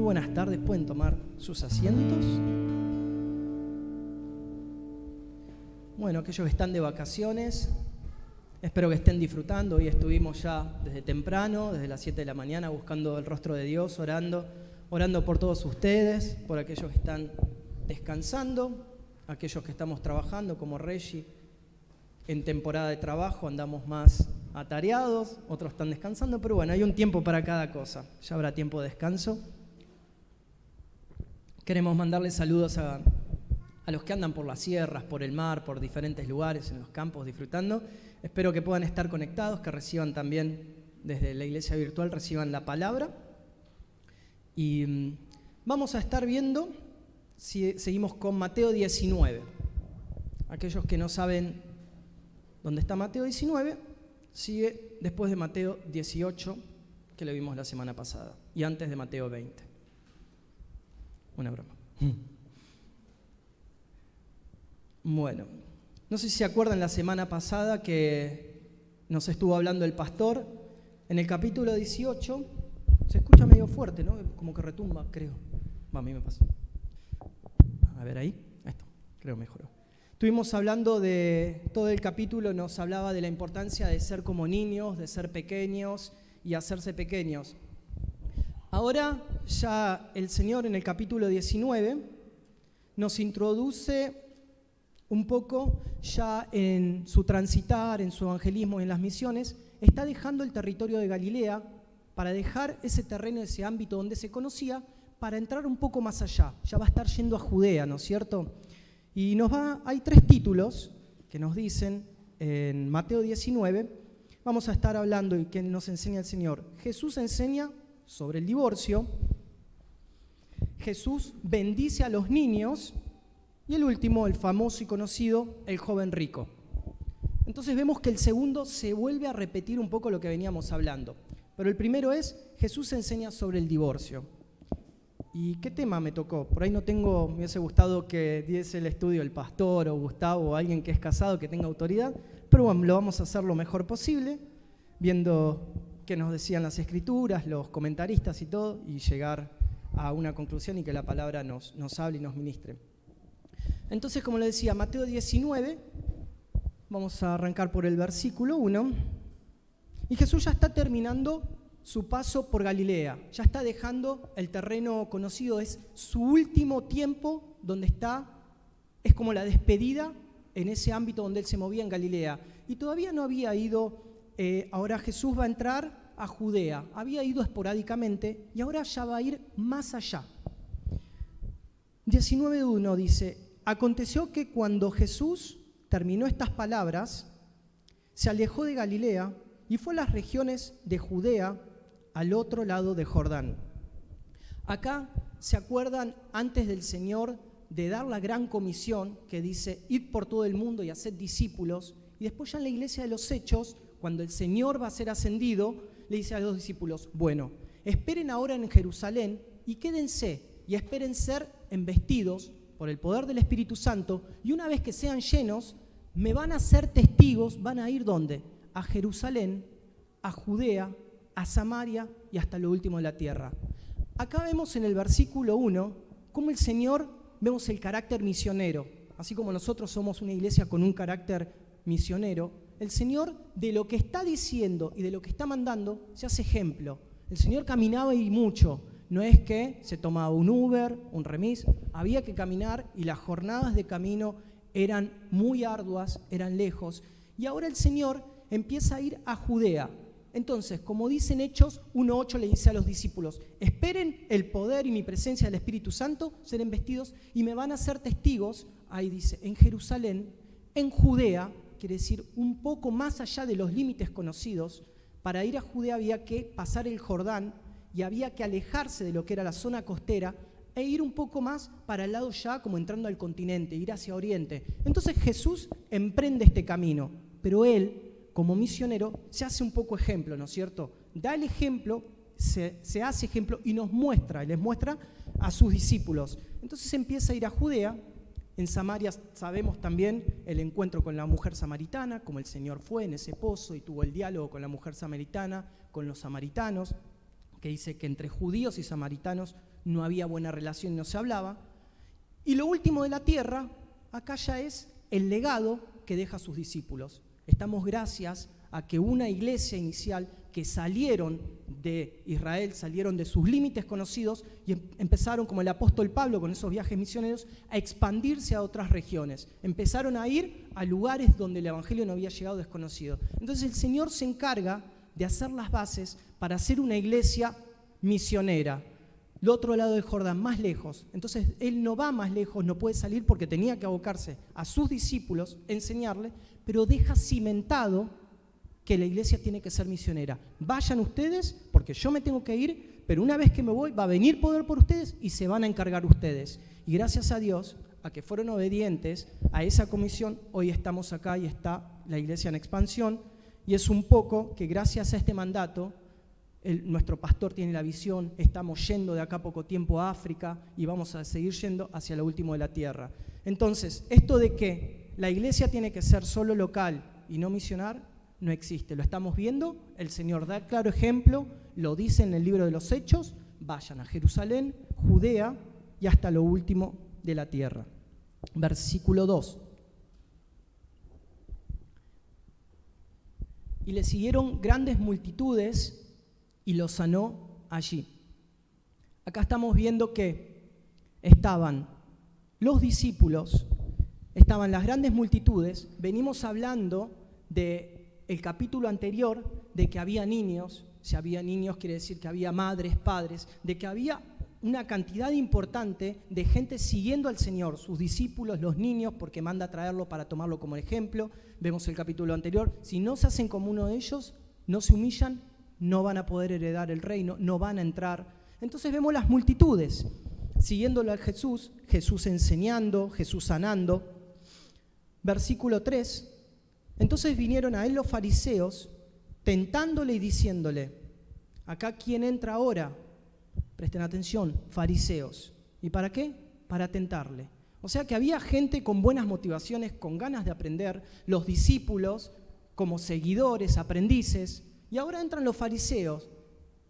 buenas tardes, pueden tomar sus asientos. Bueno, aquellos que están de vacaciones, espero que estén disfrutando. Hoy estuvimos ya desde temprano, desde las 7 de la mañana, buscando el rostro de Dios, orando por todos ustedes, por aquellos que están descansando, aquellos que estamos trabajando como Reggie. En temporada de trabajo andamos más atareados, otros están descansando, pero bueno, hay un tiempo para cada cosa. Ya habrá tiempo de descanso. Queremos mandarles saludos a los que andan por las sierras, por el mar, por diferentes lugares, en los campos, disfrutando. Espero que puedan estar conectados, que reciban también desde la iglesia virtual, reciban la palabra. Y vamos a estar viendo, seguimos con Mateo 19. Aquellos que no saben dónde está Mateo 19, sigue después de Mateo 18, que lo vimos la semana pasada, y antes de Mateo 20. Una broma. Bueno, no sé si se acuerdan la semana pasada que nos estuvo hablando el pastor. En el capítulo 18, se escucha medio fuerte, ¿no? Como que retumba, creo. A mí me pasa. A ver ahí, esto, creo mejoró. Estuvimos hablando de todo el capítulo, nos hablaba de la importancia de ser como niños, de ser pequeños y hacerse pequeños. Ahora ya el Señor en el capítulo 19 nos introduce un poco ya en su transitar, en su evangelismo, en las misiones. Está dejando el territorio de Galilea para dejar ese terreno, ese ámbito donde se conocía, para entrar un poco más allá. Ya va a estar yendo a Judea, ¿no es cierto? Y hay 3 títulos que nos dicen en Mateo 19, vamos a estar hablando y que nos enseña el Señor. Jesús enseña sobre el divorcio, Jesús bendice a los niños y el último, el famoso y conocido, el joven rico. Entonces vemos que el segundo se vuelve a repetir un poco lo que veníamos hablando, pero el primero es Jesús enseña sobre el divorcio. ¿Y qué tema me tocó? Por ahí me hubiese gustado que diese el estudio el pastor o Gustavo o alguien que es casado, que tenga autoridad, pero bueno, lo vamos a hacer lo mejor posible, viendo qué nos decían las escrituras, los comentaristas y todo, y llegar a una conclusión y que la palabra nos hable y nos ministre. Entonces, como le decía, Mateo 19, vamos a arrancar por el versículo 1, y Jesús ya está terminando su paso por Galilea, ya está dejando el terreno conocido, es su último tiempo donde está, es como la despedida en ese ámbito donde él se movía en Galilea. Y todavía no había ido, ahora Jesús va a entrar a Judea, había ido esporádicamente y ahora ya va a ir más allá. 19:1 dice, aconteció que cuando Jesús terminó estas palabras, se alejó de Galilea y fue a las regiones de Judea, al otro lado de Jordán. Acá se acuerdan antes del Señor de dar la gran comisión que dice, id por todo el mundo y haced discípulos, y después ya en la iglesia de los Hechos, cuando el Señor va a ser ascendido, le dice a los discípulos, bueno, esperen ahora en Jerusalén y quédense y esperen ser embestidos por el poder del Espíritu Santo, y una vez que sean llenos, me van a ser testigos. ¿Van a ir dónde? A Jerusalén, a Judea, a Samaria y hasta lo último de la tierra. Acá vemos en el versículo 1 cómo el Señor, vemos el carácter misionero. Así como nosotros somos una iglesia con un carácter misionero, el Señor de lo que está diciendo y de lo que está mandando se hace ejemplo. El Señor caminaba y mucho. No es que se tomaba un Uber, un remis, había que caminar y las jornadas de camino eran muy arduas, eran lejos. Y ahora el Señor empieza a ir a Judea. Entonces, como dicen Hechos 1:8, le dice a los discípulos, esperen el poder y mi presencia del Espíritu Santo, serán vestidos y me van a ser testigos, ahí dice, en Jerusalén, en Judea, quiere decir un poco más allá de los límites conocidos. Para ir a Judea había que pasar el Jordán y había que alejarse de lo que era la zona costera e ir un poco más para el lado ya como entrando al continente, ir hacia Oriente. Entonces Jesús emprende este camino, pero él, como misionero, se hace un poco ejemplo, ¿no es cierto? Da el ejemplo, se hace ejemplo y les muestra a sus discípulos. Entonces empieza a ir a Judea. En Samaria sabemos también el encuentro con la mujer samaritana, como el Señor fue en ese pozo y tuvo el diálogo con la mujer samaritana, con los samaritanos, que dice que entre judíos y samaritanos no había buena relación y no se hablaba. Y lo último de la tierra, acá ya es el legado que deja a sus discípulos. Estamos gracias a que una iglesia inicial que salieron de Israel, salieron de sus límites conocidos y empezaron, como el apóstol Pablo con esos viajes misioneros, a expandirse a otras regiones. Empezaron a ir a lugares donde el evangelio no había llegado desconocido. Entonces el Señor se encarga de hacer las bases para hacer una iglesia misionera. El otro lado del Jordán, más lejos. Entonces Él no va más lejos, no puede salir porque tenía que abocarse a sus discípulos, enseñarle, pero deja cimentado que la iglesia tiene que ser misionera. Vayan ustedes, porque yo me tengo que ir, pero una vez que me voy, va a venir poder por ustedes y se van a encargar ustedes. Y gracias a Dios, a que fueron obedientes a esa comisión, hoy estamos acá y está la iglesia en expansión. Y es un poco que gracias a este mandato, nuestro pastor tiene la visión, estamos yendo de acá a poco tiempo a África y vamos a seguir yendo hacia lo último de la tierra. Entonces, esto de que la iglesia tiene que ser solo local y no misionar, no existe. Lo estamos viendo, el Señor da claro ejemplo, lo dice en el libro de los Hechos, vayan a Jerusalén, Judea y hasta lo último de la tierra. Versículo 2. Y le siguieron grandes multitudes y los sanó allí. Acá estamos viendo que estaban los discípulos, estaban las grandes multitudes. Venimos hablando del capítulo anterior de que había niños. Si había niños quiere decir que había madres, padres, de que había una cantidad importante de gente siguiendo al Señor, sus discípulos, los niños, porque manda a traerlo para tomarlo como ejemplo. Vemos el capítulo anterior. Si no se hacen como uno de ellos, no se humillan, no van a poder heredar el reino, no van a entrar. Entonces vemos las multitudes siguiéndolo a Jesús, Jesús enseñando, Jesús sanando. Versículo 3. Entonces vinieron a él los fariseos, tentándole y diciéndole, acá ¿quién entra ahora? Presten atención, fariseos. ¿Y para qué? Para tentarle. O sea que había gente con buenas motivaciones, con ganas de aprender, los discípulos como seguidores, aprendices, y ahora entran los fariseos.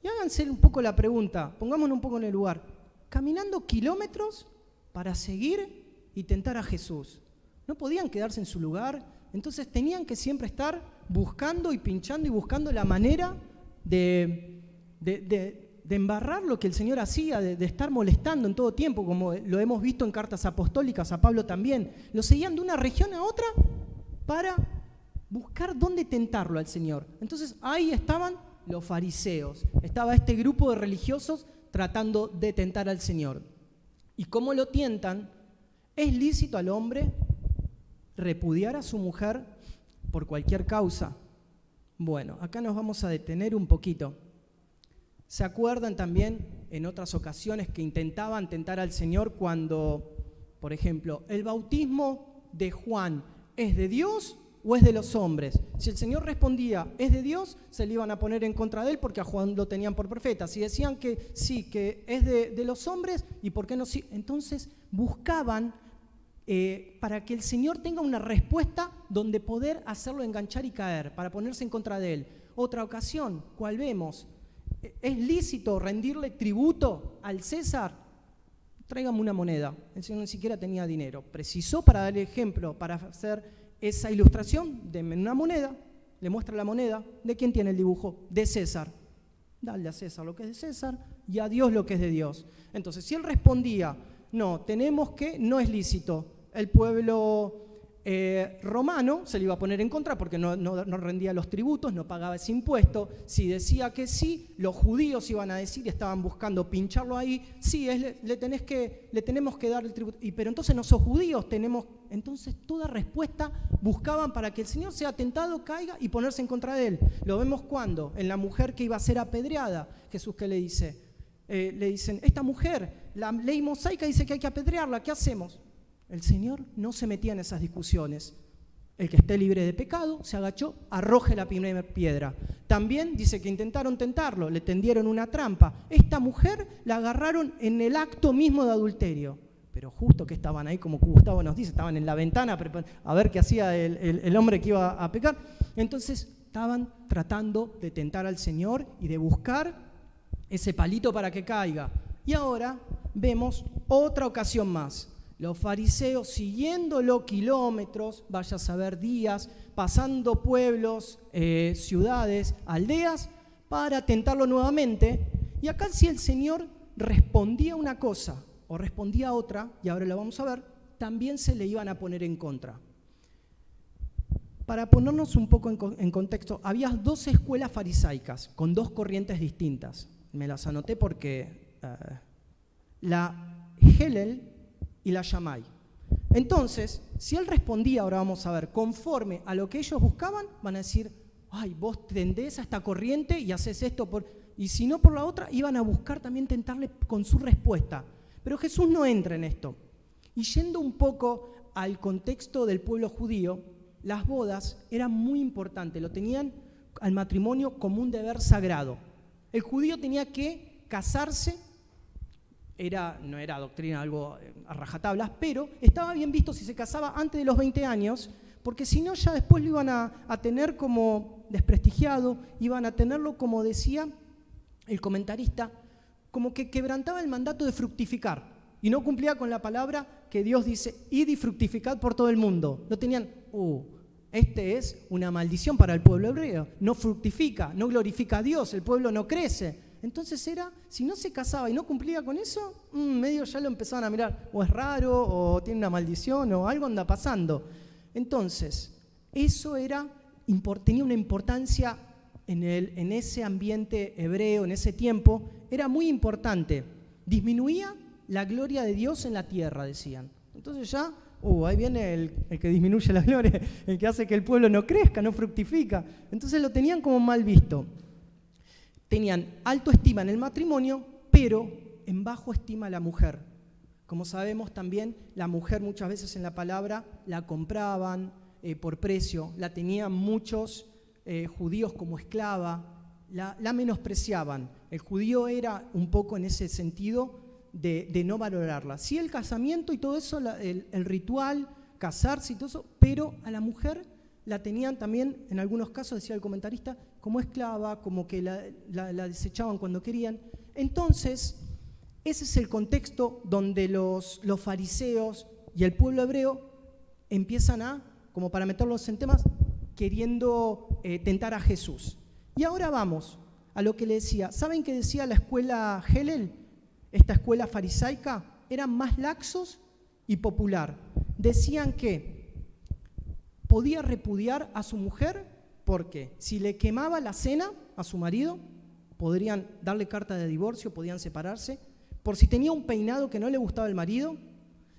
Y háganse un poco la pregunta, pongámonos un poco en el lugar, caminando kilómetros para seguir y tentar a Jesús. ¿No podían quedarse en su lugar? Entonces tenían que siempre estar buscando y pinchando y buscando la manera de embarrar lo que el Señor hacía, de estar molestando en todo tiempo, como lo hemos visto en cartas apostólicas, a Pablo también. Lo seguían de una región a otra para buscar dónde tentarlo al Señor. Entonces ahí estaban los fariseos, estaba este grupo de religiosos tratando de tentar al Señor. ¿Y cómo lo tientan? ¿Es lícito al hombre repudiar a su mujer por cualquier causa? Bueno, acá nos vamos a detener un poquito. ¿Se acuerdan también en otras ocasiones que intentaban tentar al Señor cuando, por ejemplo, el bautismo de Juan es de Dios o es de los hombres? Si el Señor respondía, es de Dios, se le iban a poner en contra de él porque a Juan lo tenían por profeta. Si decían que sí, que es de los hombres, ¿y por qué no? Sí? Entonces buscaban para que el Señor tenga una respuesta donde poder hacerlo enganchar y caer, para ponerse en contra de él. Otra ocasión, ¿cuál vemos? ¿Es lícito rendirle tributo al César? Tráigame una moneda. El Señor ni siquiera tenía dinero. Precisó para dar ejemplo, para hacer esa ilustración, denme una moneda, le muestra la moneda. ¿De quién tiene el dibujo? De César. Dale a César lo que es de César y a Dios lo que es de Dios. Entonces, si él respondía, no, tenemos que, no es lícito, el pueblo romano se le iba a poner en contra porque no rendía los tributos, no pagaba ese impuesto. Si decía que sí, los judíos iban a decir, estaban buscando pincharlo ahí, sí, le tenemos que dar el tributo. Pero entonces no sos judíos, entonces toda respuesta buscaban para que el Señor sea tentado, caiga y ponerse en contra de él. Lo vemos cuando, en la mujer que iba a ser apedreada, Jesús ¿qué le dice? Le dicen, esta mujer, la ley mosaica dice que hay que apedrearla, ¿qué hacemos? El Señor no se metía en esas discusiones. El que esté libre de pecado se agachó, arroje la primera piedra. También dice que intentaron tentarlo, le tendieron una trampa. Esta mujer la agarraron en el acto mismo de adulterio. Pero justo que estaban ahí, como Gustavo nos dice, estaban en la ventana a ver qué hacía el hombre que iba a pecar. Entonces estaban tratando de tentar al Señor y de buscar ese palito para que caiga. Y ahora vemos otra ocasión más. Los fariseos siguiéndolo kilómetros, vaya a saber días, pasando pueblos, ciudades, aldeas, para tentarlo nuevamente. Y acá si el Señor respondía una cosa o respondía otra, y ahora lo vamos a ver, también se le iban a poner en contra. Para ponernos un poco en contexto, había 2 escuelas farisaicas con 2 corrientes distintas. Me las anoté porque la Hillel y la Shammai. Entonces, si él respondía, ahora vamos a ver, conforme a lo que ellos buscaban, van a decir, ay, vos tendés a esta corriente y haces esto, y si no por la otra, iban a buscar también tentarle con su respuesta. Pero Jesús no entra en esto. Y yendo un poco al contexto del pueblo judío, las bodas eran muy importantes, lo tenían al matrimonio como un deber sagrado. El judío tenía que casarse, no era doctrina algo a rajatablas, pero estaba bien visto si se casaba antes de los 20 años, porque si no ya después lo iban a tener como desprestigiado, iban a tenerlo, como decía el comentarista, como que quebrantaba el mandato de fructificar y no cumplía con la palabra que Dios dice, id y fructificad por todo el mundo. No tenían, este es una maldición para el pueblo hebreo, no fructifica, no glorifica a Dios, el pueblo no crece. Entonces si no se casaba y no cumplía con eso, medio ya lo empezaban a mirar, o es raro, o tiene una maldición, o algo anda pasando. Entonces, eso tenía una importancia en ese ambiente hebreo, en ese tiempo, era muy importante. Disminuía la gloria de Dios en la tierra, decían. Entonces ya, ahí viene el que disminuye la gloria, el que hace que el pueblo no crezca, no fructifica. Entonces lo tenían como mal visto. Tenían alta estima en el matrimonio, pero en bajo estima a la mujer. Como sabemos también, la mujer muchas veces en la palabra la compraban por precio, la tenían muchos judíos como esclava, la menospreciaban. El judío era un poco en ese sentido de no valorarla. Sí, el casamiento y todo eso, el ritual, casarse y todo eso, pero a la mujer la tenían también, en algunos casos, decía el comentarista, como esclava, como que la desechaban cuando querían. Entonces, ese es el contexto donde los fariseos y el pueblo hebreo empiezan como para meterlos en temas, queriendo tentar a Jesús. Y ahora vamos a lo que le decía. ¿Saben qué decía la escuela Hillel? Esta escuela farisaica, eran más laxos y popular. Decían que podía repudiar a su mujer porque si le quemaba la cena a su marido, podrían darle carta de divorcio, podían separarse. Por si tenía un peinado que no le gustaba al marido,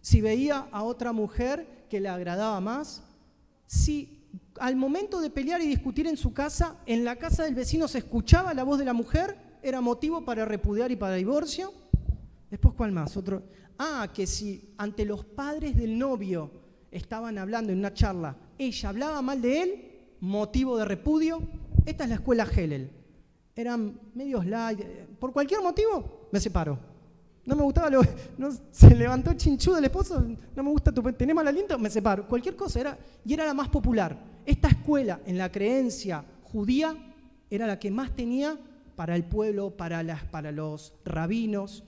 si veía a otra mujer que le agradaba más, si al momento de pelear y discutir en su casa, en la casa del vecino se escuchaba la voz de la mujer, era motivo para repudiar y para divorcio. Después, ¿cuál más? Otro. Que si ante los padres del novio estaban hablando en una charla, ella hablaba mal de él, motivo de repudio. Esta es la escuela Hillel. Eran medios light. Por cualquier motivo, me separo. No me gustaba, se levantó chinchudo el esposo, no me gusta, tenés mal aliento, me separo. Cualquier cosa era la más popular. Esta escuela, en la creencia judía, era la que más tenía para el pueblo, para los rabinos,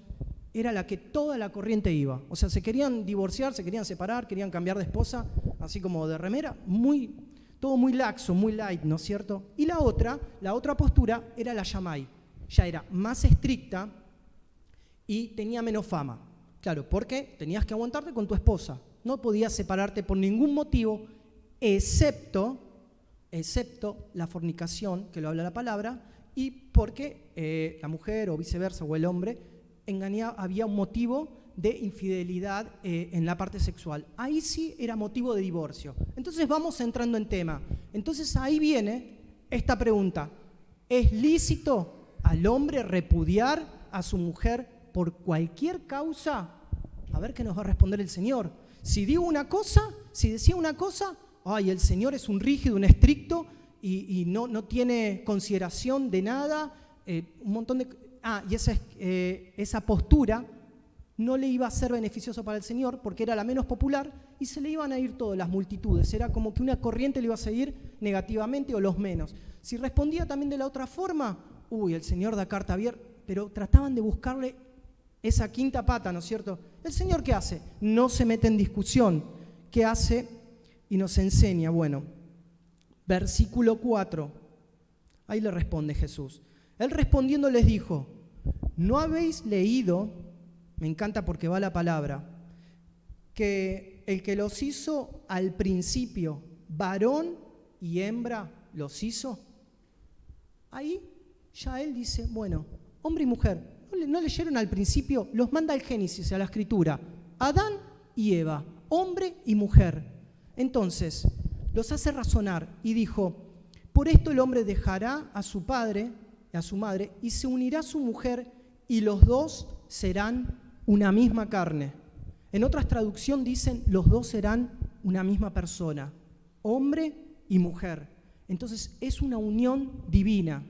era la que toda la corriente iba. O sea, se querían divorciar, se querían separar, querían cambiar de esposa, así como de remera, todo muy laxo, muy light, ¿no es cierto? Y la otra postura era la Shammai, ya era más estricta y tenía menos fama. Claro, porque tenías que aguantarte con tu esposa, no podías separarte por ningún motivo, excepto la fornicación, que lo habla la palabra, y porque la mujer o viceversa o el hombre había un motivo de infidelidad en la parte sexual. Ahí sí era motivo de divorcio. Entonces vamos entrando en tema. Entonces ahí viene esta pregunta. ¿Es lícito al hombre repudiar a su mujer por cualquier causa? A ver qué nos va a responder el Señor. Si decía una cosa, el Señor es un rígido, un estricto y no tiene consideración de nada, un montón de... y esa postura no le iba a ser beneficioso para el Señor porque era la menos popular y se le iban a ir todas las multitudes. Era como que una corriente le iba a seguir negativamente o los menos. Si respondía también de la otra forma, el Señor da carta abierta. pero trataban de buscarle esa quinta pata, ¿no es cierto? ¿El Señor qué hace? No se mete en discusión. ¿Qué hace? Y nos enseña, bueno, versículo 4, ahí le responde Jesús. Él respondiendo les dijo, ¿no habéis leído, me encanta porque va la palabra, que el que los hizo al principio, varón y hembra los hizo? Ahí ya él dice, bueno, hombre y mujer, ¿no leyeron al principio? Los manda al Génesis, a la Escritura, Adán y Eva, hombre y mujer. Entonces, los hace razonar y dijo, por esto el hombre dejará a su padre, a su madre, y se unirá a su mujer, y los dos serán una misma carne. En otras traducciones dicen, los dos serán una misma persona, hombre y mujer. Entonces es una unión divina,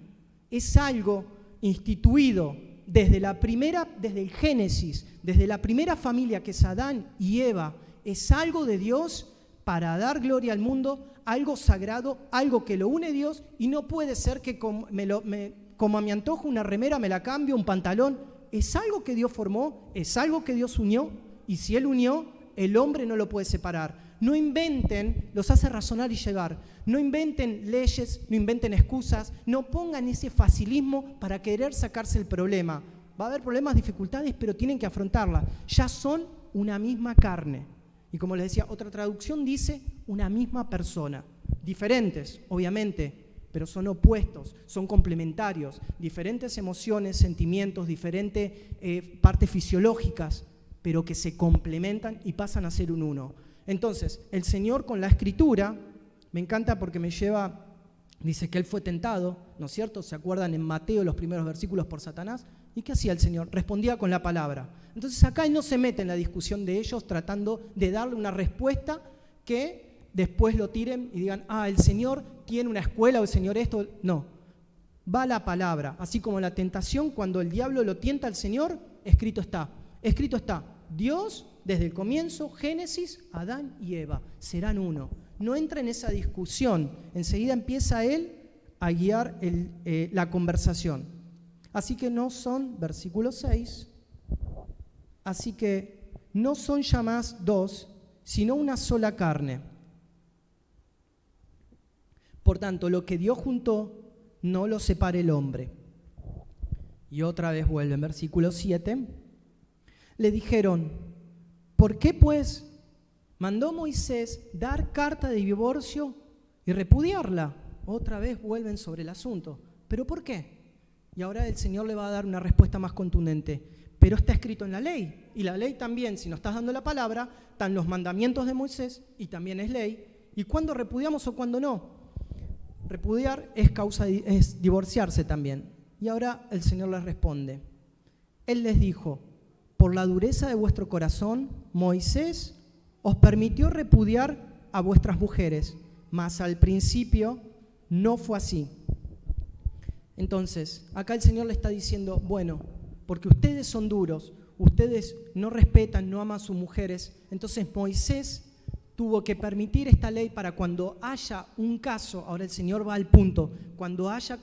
es algo instituido desde el Génesis, desde la primera familia que es Adán y Eva, es algo de Dios para dar gloria al mundo, algo sagrado, algo que lo une Dios, y no puede ser que como a mi antojo una remera me la cambio, un pantalón. Es algo que Dios formó, es algo que Dios unió, y si Él unió, el hombre no lo puede separar. No inventen, los hace razonar y llegar. No inventen leyes, no inventen excusas, no pongan ese facilismo para querer sacarse el problema. Va a haber problemas, dificultades, pero tienen que afrontarlas. Ya son una misma carne. Y como les decía, otra traducción dice una misma persona. Diferentes, obviamente, pero son opuestos, son complementarios. Diferentes emociones, sentimientos, diferentes partes fisiológicas, pero que se complementan y pasan a ser un uno. Entonces, el Señor con la Escritura, me encanta porque me lleva, dice que Él fue tentado, ¿no es cierto? ¿Se acuerdan en Mateo los primeros versículos por Satanás? ¿Y qué hacía el Señor? Respondía con la palabra. Entonces acá Él no se mete en la discusión de ellos tratando de darle una respuesta que después lo tiren y digan, el Señor tiene una escuela o el Señor esto. No, va la palabra. Así como la tentación, cuando el diablo lo tienta al Señor, escrito está. Escrito está, Dios, desde el comienzo, Génesis, Adán y Eva, serán uno. No entra en esa discusión. Enseguida empieza Él a guiar la conversación. Así que no son, versículo 6, así que no son ya más dos, sino una sola carne. Por tanto, lo que Dios juntó, no lo separe el hombre. Y otra vez vuelve en versículo 7. Le dijeron, ¿por qué pues mandó Moisés dar carta de divorcio y repudiarla? Otra vez vuelven sobre el asunto. ¿Pero por qué? Y ahora el Señor le va a dar una respuesta más contundente. Pero está escrito en la ley. Y la ley también, si nos estás dando la palabra, están los mandamientos de Moisés y también es ley. ¿Y cuándo repudiamos o cuándo no? Repudiar es divorciarse también. Y ahora el Señor les responde. Él les dijo, por la dureza de vuestro corazón, Moisés os permitió repudiar a vuestras mujeres, mas al principio no fue así. Entonces, acá el Señor le está diciendo, bueno, porque ustedes son duros, ustedes no respetan, no aman a sus mujeres, entonces Moisés tuvo que permitir esta ley para cuando haya un caso, ahora el Señor va al punto, cuando haya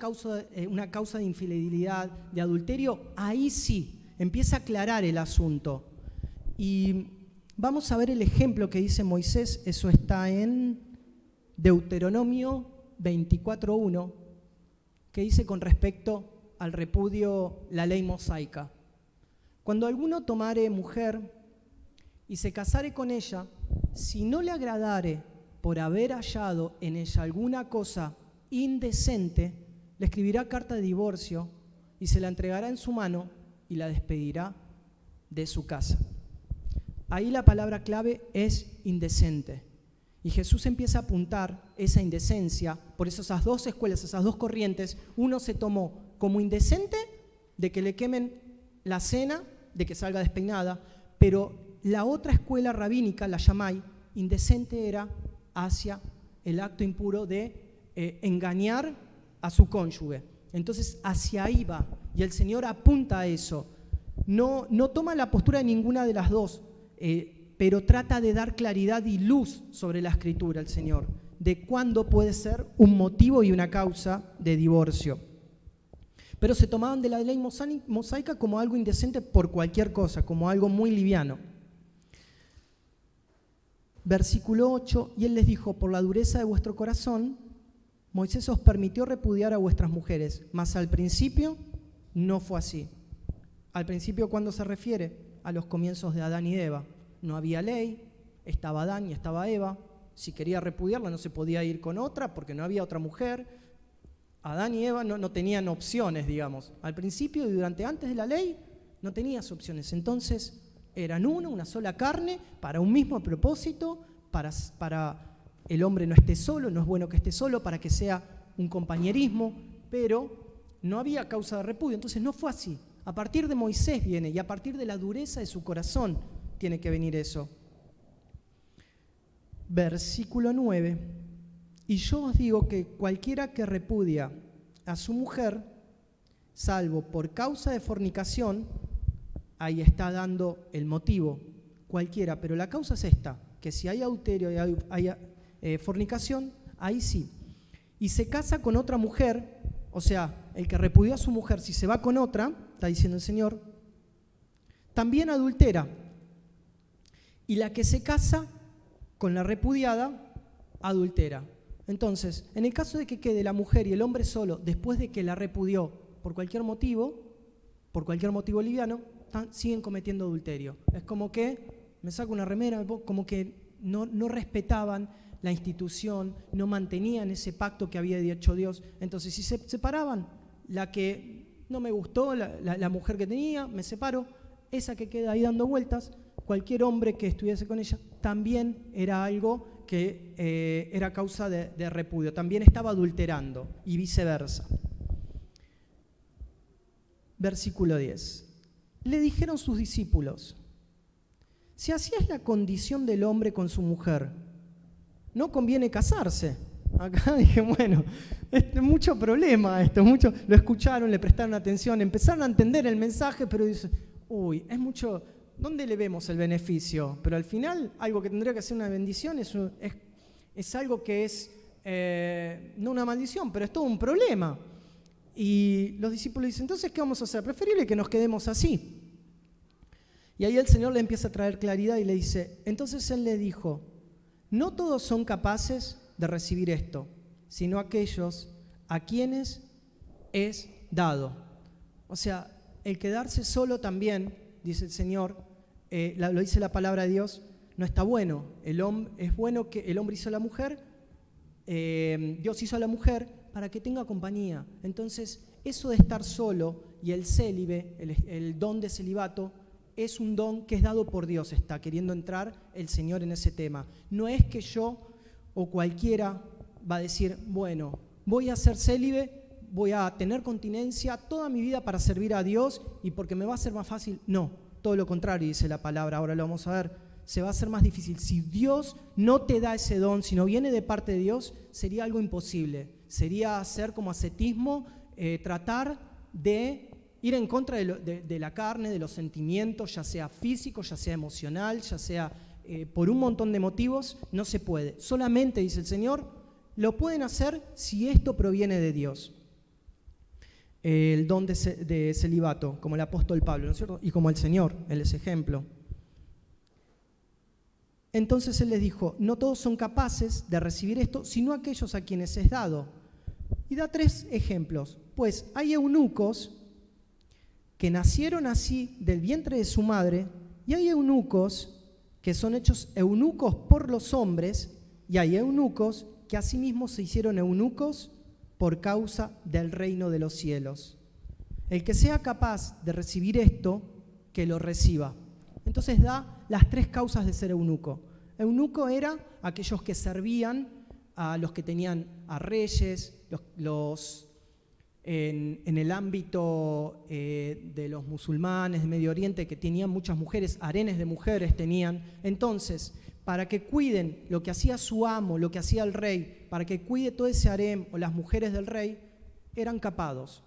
una causa de infidelidad, de adulterio, ahí sí, empieza a aclarar el asunto. Y vamos a ver el ejemplo que dice Moisés, eso está en Deuteronomio 24:1, que dice con respecto al repudio, la ley mosaica. Cuando alguno tomare mujer y se casare con ella, si no le agradare por haber hallado en ella alguna cosa indecente, le escribirá carta de divorcio y se la entregará en su mano y la despedirá de su casa. Ahí la palabra clave es indecente. Y Jesús empieza a apuntar esa indecencia, por eso esas dos escuelas, esas dos corrientes, uno se tomó como indecente de que le quemen la cena, de que salga despeinada, pero la otra escuela rabínica, la Shammai, indecente era hacia el acto impuro de engañar a su cónyuge. Entonces hacia ahí va, y el Señor apunta a eso. No toma la postura de ninguna de las dos, pero trata de dar claridad y luz sobre la Escritura el Señor, de cuándo puede ser un motivo y una causa de divorcio. pero se tomaban de la ley mosaica como algo indecente por cualquier cosa, como algo muy liviano. Versículo 8, y él les dijo, por la dureza de vuestro corazón, Moisés os permitió repudiar a vuestras mujeres, mas al principio no fue así. Al principio, ¿cuándo se refiere? A los comienzos de Adán y Eva. No había ley, estaba Adán y estaba Eva. Si quería repudiarla no se podía ir con otra porque no había otra mujer. Adán y Eva no tenían opciones, digamos. Al principio y antes de la ley no tenías opciones. Entonces eran una sola carne, para un mismo propósito, para el hombre no esté solo, no es bueno que esté solo, para que sea un compañerismo, pero no había causa de repudio. Entonces no fue así. A partir de Moisés viene, y a partir de la dureza de su corazón tiene que venir eso. Versículo 9. Y yo os digo que cualquiera que repudia a su mujer, salvo por causa de fornicación, ahí está dando el motivo, cualquiera, pero la causa es esta, que si hay adulterio y hay fornicación, ahí sí. Y se casa con otra mujer, o sea, el que repudió a su mujer, si se va con otra, está diciendo el Señor, también adultera. Y la que se casa con la repudiada, adultera. Entonces, en el caso de que quede la mujer y el hombre solo, después de que la repudió por cualquier motivo liviano, siguen cometiendo adulterio. Es como que me saco una remera, como que no respetaban la institución, no mantenían ese pacto que había dicho Dios. Entonces, si se separaban, la que no me gustó, la mujer que tenía, me separo, esa que queda ahí dando vueltas, cualquier hombre que estuviese con ella, también era algo que era causa de repudio, también estaba adulterando y viceversa. Versículo 10. Le dijeron sus discípulos, si así es la condición del hombre con su mujer, no conviene casarse. Acá dije, bueno, mucho problema esto, lo escucharon, le prestaron atención, empezaron a entender el mensaje, pero dicen, uy, es mucho, ¿dónde le vemos el beneficio? Pero al final, algo que tendría que ser una bendición es algo que es, no una maldición, pero es todo un problema. Y los discípulos dicen, entonces, ¿qué vamos a hacer? Preferible que nos quedemos así. Y ahí el Señor le empieza a traer claridad y le dice, entonces Él le dijo, no todos son capaces de recibir esto, sino aquellos a quienes es dado. O sea, el quedarse solo también, dice el Señor, lo dice la palabra de Dios, no está bueno. Es bueno que el hombre hizo a la mujer, Dios hizo a la mujer para que tenga compañía. Entonces, eso de estar solo y el célibe, el don de celibato, es un don que es dado por Dios, está queriendo entrar el Señor en ese tema. No es que yo o cualquiera va a decir, bueno, voy a ser célibe, voy a tener continencia toda mi vida para servir a Dios y porque me va a ser más fácil. No, todo lo contrario, dice la palabra, ahora lo vamos a ver, se va a hacer más difícil. Si Dios no te da ese don, si no viene de parte de Dios, sería algo imposible. Sería hacer como ascetismo, tratar de ir en contra de la carne, de los sentimientos, ya sea físico, ya sea emocional, ya sea por un montón de motivos, no se puede. Solamente, dice el Señor, lo pueden hacer si esto proviene de Dios. El don de celibato, como el apóstol Pablo, ¿no es cierto? Y como el Señor, Él es ejemplo. Entonces Él les dijo, no todos son capaces de recibir esto, sino aquellos a quienes es dado. Y da 3 ejemplos. Pues hay eunucos que nacieron así del vientre de su madre, y hay eunucos que son hechos eunucos por los hombres, y hay eunucos que asimismo se hicieron eunucos por causa del reino de los cielos. El que sea capaz de recibir esto, que lo reciba. Entonces da las 3 causas de ser eunuco. Eunuco era aquellos que servían a los que tenían a reyes, en el ámbito de los musulmanes de Medio Oriente, que tenían muchas mujeres, harenes de mujeres tenían. Entonces, para que cuiden lo que hacía su amo, lo que hacía el rey, para que cuide todo ese harem o las mujeres del rey, eran capados.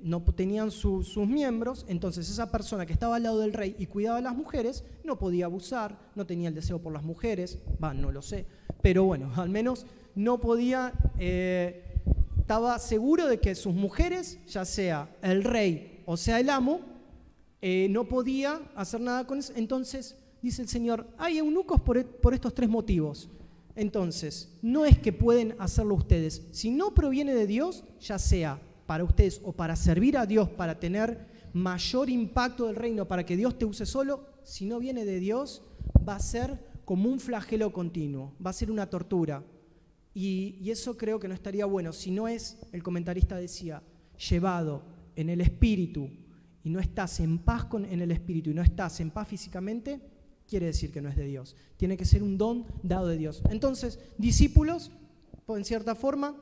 No tenían sus miembros, entonces esa persona que estaba al lado del rey y cuidaba a las mujeres no podía abusar, no tenía el deseo por las mujeres, no lo sé, pero bueno, al menos no podía estaba seguro de que sus mujeres, ya sea el rey o sea el amo, no podía hacer nada con eso. Entonces, dice el Señor, hay eunucos por estos 3 motivos. Entonces, no es que pueden hacerlo ustedes. Si no proviene de Dios, ya sea para ustedes o para servir a Dios, para tener mayor impacto del reino, para que Dios te use solo, si no viene de Dios, va a ser como un flagelo continuo, va a ser una tortura. Y eso creo que no estaría bueno. Si no es, el comentarista decía, llevado en el espíritu y no estás en paz en el espíritu y no estás en paz físicamente, quiere decir que no es de Dios. Tiene que ser un don dado de Dios. Entonces, discípulos, en cierta forma,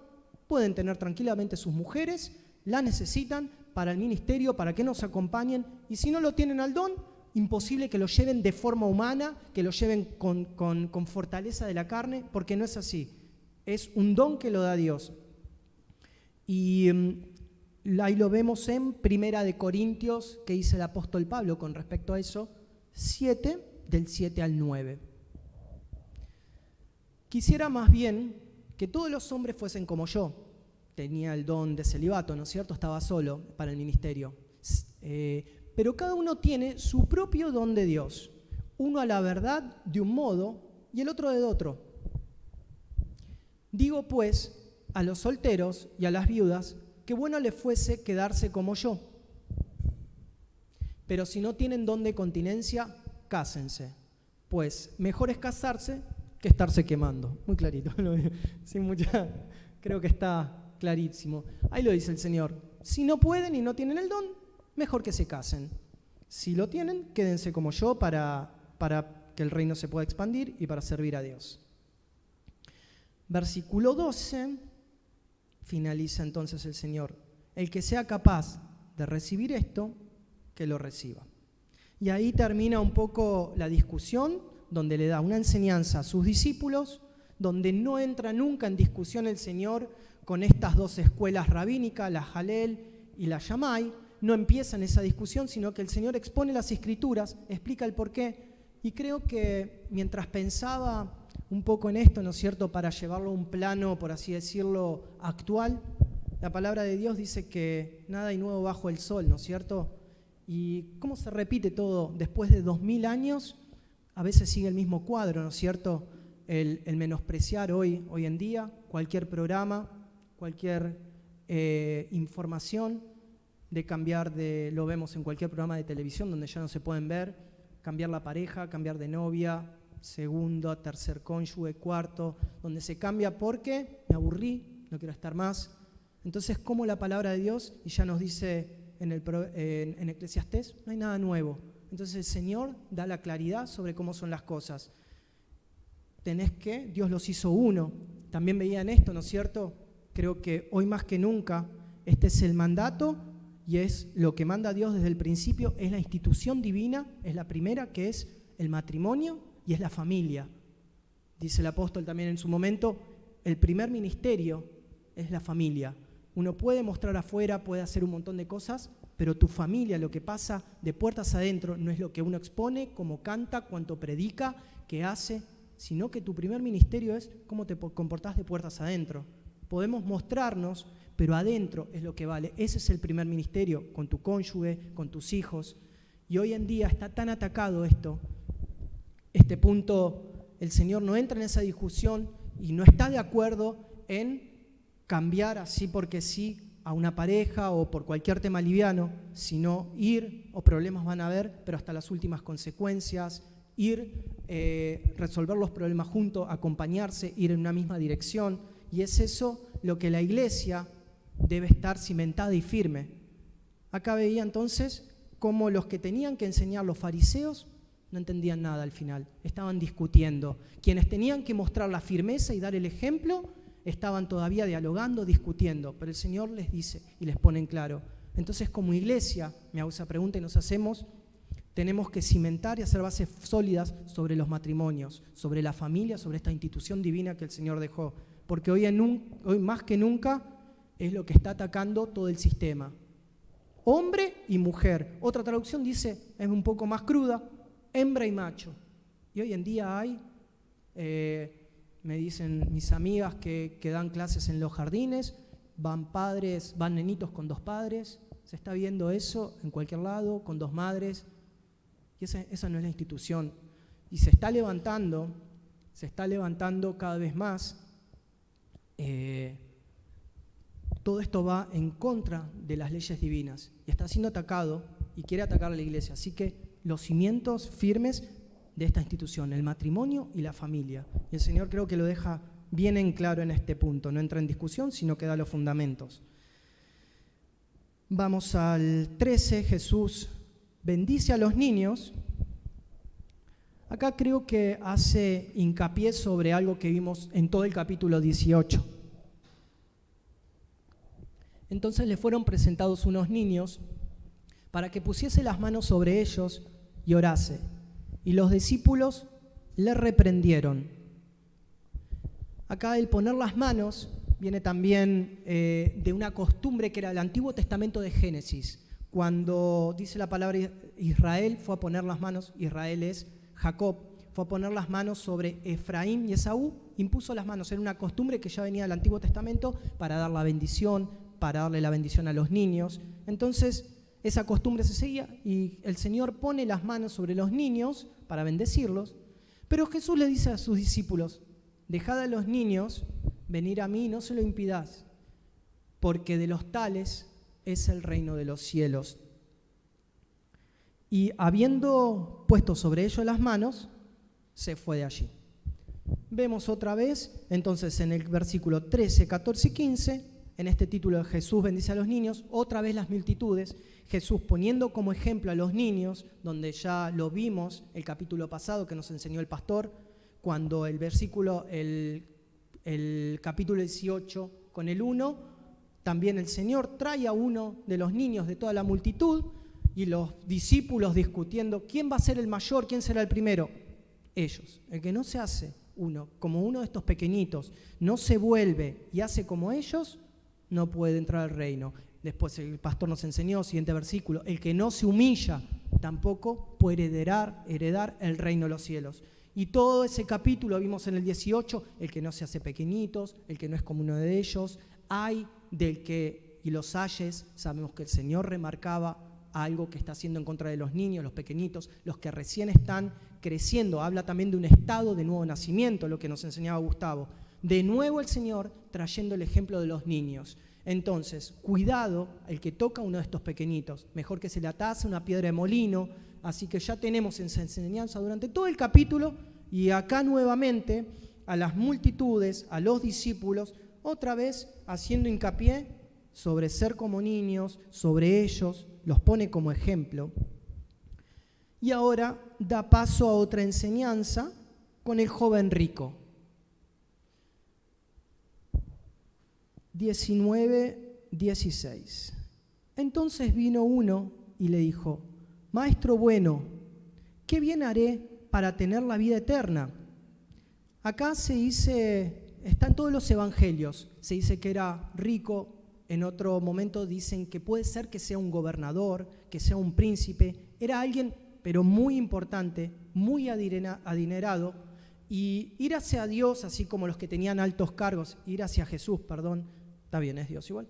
pueden tener tranquilamente sus mujeres, la necesitan para el ministerio, para que nos acompañen, y si no lo tienen al don, imposible que lo lleven de forma humana, que lo lleven con fortaleza de la carne, porque no es así. Es un don que lo da Dios. Y ahí lo vemos en 1 Corintios, que dice el apóstol Pablo con respecto a eso, 7, del 7 al 9. Quisiera más bien que todos los hombres fuesen como yo. Tenía el don de celibato, ¿no es cierto? Estaba solo para el ministerio. Pero cada uno tiene su propio don de Dios. Uno a la verdad de un modo y el otro de otro. Digo pues a los solteros y a las viudas que bueno les fuese quedarse como yo. Pero si no tienen don de continencia, cásense, pues mejor es casarse que estarse quemando. Muy clarito, sin mucha, creo que está clarísimo. Ahí lo dice el Señor. Si no pueden y no tienen el don, mejor que se casen. Si lo tienen, quédense como yo para que el reino se pueda expandir y para servir a Dios. Versículo 12, finaliza entonces el Señor. El que sea capaz de recibir esto, que lo reciba. Y ahí termina un poco la discusión, donde le da una enseñanza a sus discípulos, donde no entra nunca en discusión el Señor con estas 2 escuelas rabínicas, la Jalel y la Shammai. No empieza en esa discusión, sino que el Señor expone las Escrituras, explica el porqué. Y creo que mientras pensaba un poco en esto, ¿no es cierto?, para llevarlo a un plano, por así decirlo, actual, la palabra de Dios dice que nada hay nuevo bajo el sol, ¿no es cierto? Y cómo se repite todo después de 2000 años, a veces sigue el mismo cuadro, ¿no es cierto? El menospreciar hoy en día cualquier programa, cualquier información, de cambiar lo vemos en cualquier programa de televisión donde ya no se pueden ver, cambiar la pareja, cambiar de novia, segundo, tercer cónyuge, cuarto, donde se cambia porque me aburrí, no quiero estar más. Entonces, como la palabra de Dios, y ya nos dice en Eclesiastés, no hay nada nuevo. Entonces el Señor da la claridad sobre cómo son las cosas. Dios los hizo uno. También veían esto, ¿no es cierto? Creo que hoy más que nunca, este es el mandato y es lo que manda Dios desde el principio, es la institución divina, es la primera, que es el matrimonio y es la familia. Dice el apóstol también en su momento, el primer ministerio es la familia. Uno puede mostrar afuera, puede hacer un montón de cosas, pero tu familia, lo que pasa de puertas adentro, no es lo que uno expone, cómo canta, cuánto predica, qué hace, sino que tu primer ministerio es cómo te comportás de puertas adentro. Podemos mostrarnos, pero adentro es lo que vale. Ese es el primer ministerio, con tu cónyuge, con tus hijos. Y hoy en día está tan atacado este punto, el Señor no entra en esa discusión y no está de acuerdo en cambiar así porque sí a una pareja o por cualquier tema liviano, sino ir, o problemas van a haber, pero hasta las últimas consecuencias, resolver los problemas juntos, acompañarse, ir en una misma dirección. Y es eso lo que la iglesia debe estar cimentada y firme. Acá veía entonces cómo los que tenían que enseñar, los fariseos, no entendían nada al final, estaban discutiendo. Quienes tenían que mostrar la firmeza y dar el ejemplo, estaban todavía dialogando, discutiendo, pero el Señor les dice y les pone en claro. Entonces, como iglesia, me hago esa pregunta y nos hacemos, tenemos que cimentar y hacer bases sólidas sobre los matrimonios, sobre la familia, sobre esta institución divina que el Señor dejó, porque hoy más que nunca es lo que está atacando todo el sistema. Hombre y mujer. Otra traducción dice, es un poco más cruda, hembra y macho. Y hoy en día hay... me dicen mis amigas que dan clases en los jardines, van padres, van nenitos con 2 padres, se está viendo eso en cualquier lado, con 2 madres, y esa no es la institución. Y se está levantando cada vez más. Todo esto va en contra de las leyes divinas y está siendo atacado y quiere atacar a la iglesia. Así que los cimientos firmes de esta institución, el matrimonio y la familia. Y el Señor creo que lo deja bien en claro en este punto. No entra en discusión, sino que da los fundamentos. Vamos al 13. Jesús bendice a los niños. Acá creo que hace hincapié sobre algo que vimos en todo el capítulo 18. Entonces le fueron presentados unos niños para que pusiese las manos sobre ellos y orase. Y los discípulos le reprendieron. Acá el poner las manos viene también de una costumbre que era el Antiguo Testamento de Génesis. Cuando dice la palabra Israel, fue a poner las manos, Israel es Jacob, fue a poner las manos sobre Efraín y Esaú, impuso las manos. Era una costumbre que ya venía del Antiguo Testamento para dar la bendición, para darle la bendición a los niños. Entonces, esa costumbre se seguía y el Señor pone las manos sobre los niños para bendecirlos, pero Jesús le dice a sus discípulos: dejad a los niños venir a mí, no se lo impidás, porque de los tales es el reino de los cielos. Y habiendo puesto sobre ellos las manos, se fue de allí. Vemos otra vez, entonces, en el versículo 13, 14 y 15, en este título de Jesús bendice a los niños, otra vez las multitudes, Jesús poniendo como ejemplo a los niños, donde ya lo vimos el capítulo pasado que nos enseñó el pastor, cuando el capítulo 18 con el 1, también el Señor trae a uno de los niños de toda la multitud y los discípulos discutiendo quién va a ser el mayor, quién será el primero. Ellos. El que no se hace como uno de estos pequeñitos, no se vuelve y hace como ellos, no puede entrar al reino. Después el pastor nos enseñó, siguiente versículo, el que no se humilla tampoco puede heredar el reino de los cielos. Y todo ese capítulo vimos en el 18, el que no se hace pequeñitos, el que no es como uno de ellos, hay del que, y los ayes, sabemos que el Señor remarcaba algo que está haciendo en contra de los niños, los pequeñitos, los que recién están creciendo. Habla también de un estado de nuevo nacimiento, lo que nos enseñaba Gustavo. De nuevo el Señor trayendo el ejemplo de los niños. Entonces, cuidado el que toca a uno de estos pequeñitos, mejor que se le atase una piedra de molino. Así que ya tenemos esa enseñanza durante todo el capítulo y acá nuevamente a las multitudes, a los discípulos, otra vez haciendo hincapié sobre ser como niños, sobre ellos, los pone como ejemplo. Y ahora da paso a otra enseñanza con el joven rico. 19:16. Entonces vino uno y le dijo: Maestro bueno, ¿qué bien haré para tener la vida eterna? Acá se dice, está en todos los evangelios, se dice que era rico, en otro momento dicen que puede ser que sea un gobernador, que sea un príncipe, era alguien pero muy importante, muy adinerado, y ir hacia Dios, así como los que tenían altos cargos, ir hacia Jesús, perdón, está bien, es Dios igual,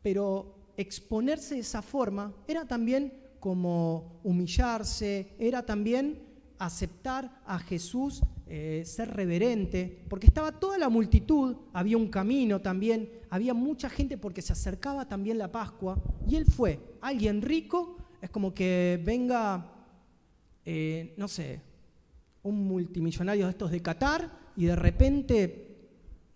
pero exponerse de esa forma era también como humillarse, era también aceptar a Jesús, ser reverente, porque estaba toda la multitud, había un camino también, había mucha gente porque se acercaba también la Pascua, y él fue alguien rico, es como que venga, no sé, un multimillonario de estos de Qatar, y de repente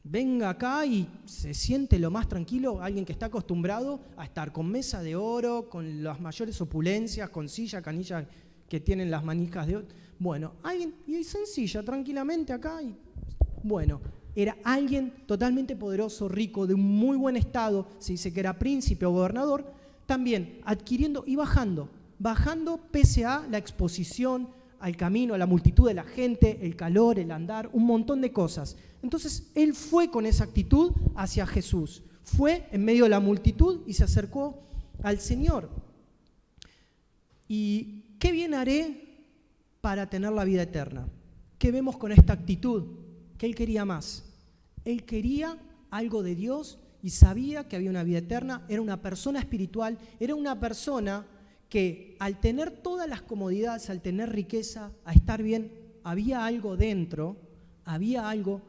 venga acá y se siente lo más tranquilo, alguien que está acostumbrado a estar con mesa de oro, con las mayores opulencias, con silla, canilla que tienen las manijas de oro. Bueno, alguien, y sencilla, tranquilamente acá, y bueno, era alguien totalmente poderoso, rico, de un muy buen estado, se dice que era príncipe o gobernador, también adquiriendo y bajando pese a la exposición, al camino, a la multitud de la gente, el calor, el andar, un montón de cosas. Entonces, él fue con esa actitud hacia Jesús. Fue en medio de la multitud y se acercó al Señor. ¿Y qué bien haré para tener la vida eterna? ¿Qué vemos con esta actitud? Que él quería más. Él quería algo de Dios y sabía que había una vida eterna, era una persona espiritual, era una persona que al tener todas las comodidades, al tener riqueza, a estar bien, había algo dentro, había algo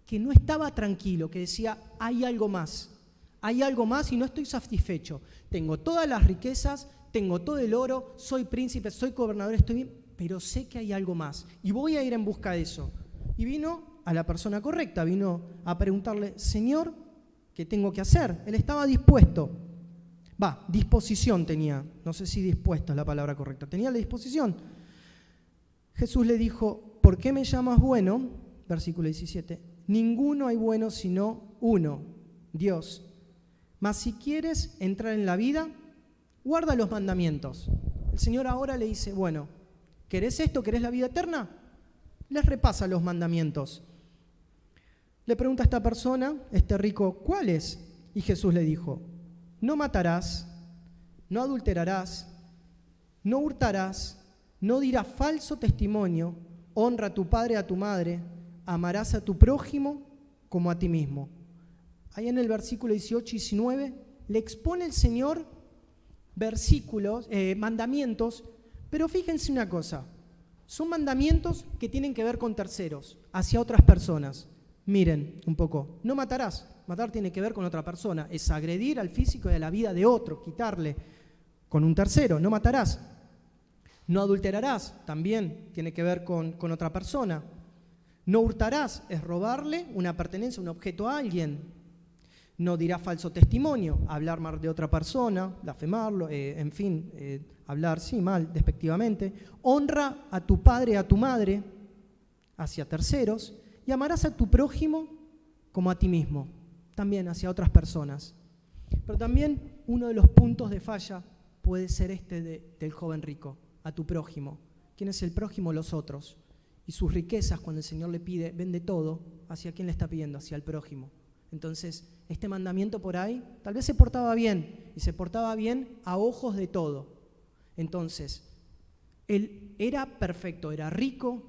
que no estaba tranquilo, que decía, hay algo más y no estoy satisfecho. Tengo todas las riquezas, tengo todo el oro, soy príncipe, soy gobernador, estoy bien, pero sé que hay algo más y voy a ir en busca de eso. Y vino a la persona correcta, vino a preguntarle, Señor, ¿qué tengo que hacer? Él estaba dispuesto. Disposición tenía, no sé si dispuesto es la palabra correcta, tenía la disposición. Jesús le dijo, ¿por qué me llamas bueno? Versículo 17, ninguno hay bueno sino uno, Dios. Mas si quieres entrar en la vida, guarda los mandamientos. El Señor ahora le dice, bueno, ¿querés esto? ¿Querés la vida eterna? Les repasa los mandamientos. Le pregunta a esta persona, este rico, ¿cuáles? Y Jesús le dijo, no matarás, no adulterarás, no hurtarás, no dirás falso testimonio, honra a tu padre y a tu madre, amarás a tu prójimo como a ti mismo. Ahí en el versículo 18 y 19 le expone el Señor versículos, mandamientos, pero fíjense una cosa, son mandamientos que tienen que ver con terceros, hacia otras personas. Miren un poco, no matarás, matar tiene que ver con otra persona, es agredir al físico y a la vida de otro, quitarle con un tercero, no matarás. No adulterarás, también tiene que ver con otra persona. No hurtarás, es robarle una pertenencia, un objeto a alguien. No dirás falso testimonio, hablar mal de otra persona, blasfemarlo, hablar mal, despectivamente. Honra a tu padre y a tu madre hacia terceros y amarás a tu prójimo como a ti mismo, también hacia otras personas. Pero también uno de los puntos de falla puede ser del joven rico, a tu prójimo. ¿Quién es el prójimo? Los otros. Y sus riquezas, cuando el Señor le pide, vende todo, ¿hacia quién le está pidiendo? Hacia el prójimo. Entonces, este mandamiento por ahí, tal vez se portaba bien, y se portaba bien a ojos de todo. Entonces, él era perfecto, era rico,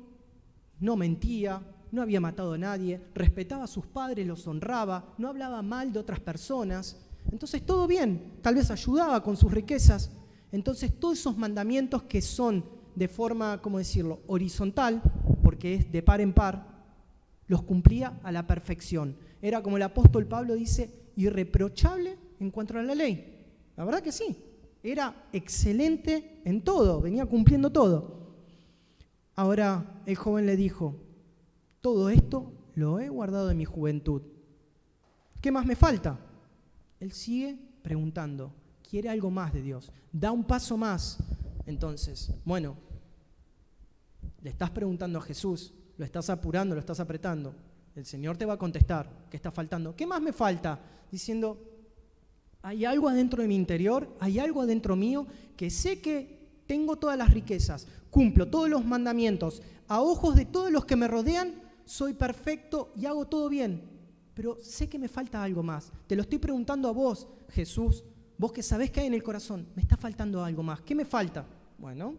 no mentía, no había matado a nadie, respetaba a sus padres, los honraba, no hablaba mal de otras personas. Entonces, todo bien, tal vez ayudaba con sus riquezas. Entonces, todos esos mandamientos que son de forma, ¿cómo decirlo?, horizontal, porque es de par en par, los cumplía a la perfección. Era, como el apóstol Pablo dice, irreprochable en cuanto a la ley. La verdad que sí, era excelente en todo, venía cumpliendo todo. Ahora el joven le dijo, todo esto lo he guardado de mi juventud. ¿Qué más me falta? Él sigue preguntando, quiere algo más de Dios, da un paso más. Entonces, bueno, le estás preguntando a Jesús, lo estás apurando, lo estás apretando. El Señor te va a contestar, ¿qué está faltando? ¿Qué más me falta? Diciendo, hay algo adentro de mi interior, hay algo adentro mío que sé que tengo todas las riquezas, cumplo todos los mandamientos, a ojos de todos los que me rodean, soy perfecto y hago todo bien, pero sé que me falta algo más. Te lo estoy preguntando a vos, Jesús, vos que sabés que hay en el corazón, me está faltando algo más. ¿Qué me falta? Bueno,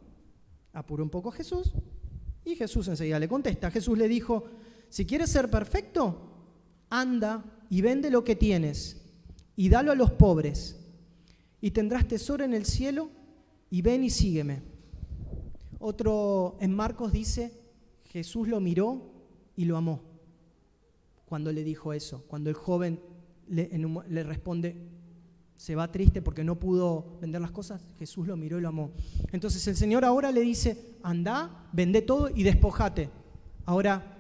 apuró un poco a Jesús y Jesús enseguida le contesta. Jesús le dijo, si quieres ser perfecto, anda y vende lo que tienes y dalo a los pobres y tendrás tesoro en el cielo y ven y sígueme. Otro en Marcos dice, Jesús lo miró y lo amó cuando le dijo eso, cuando el joven le responde, se va triste porque no pudo vender las cosas, Jesús lo miró y lo amó. Entonces el Señor ahora le dice, anda, vende todo y despojate. Ahora,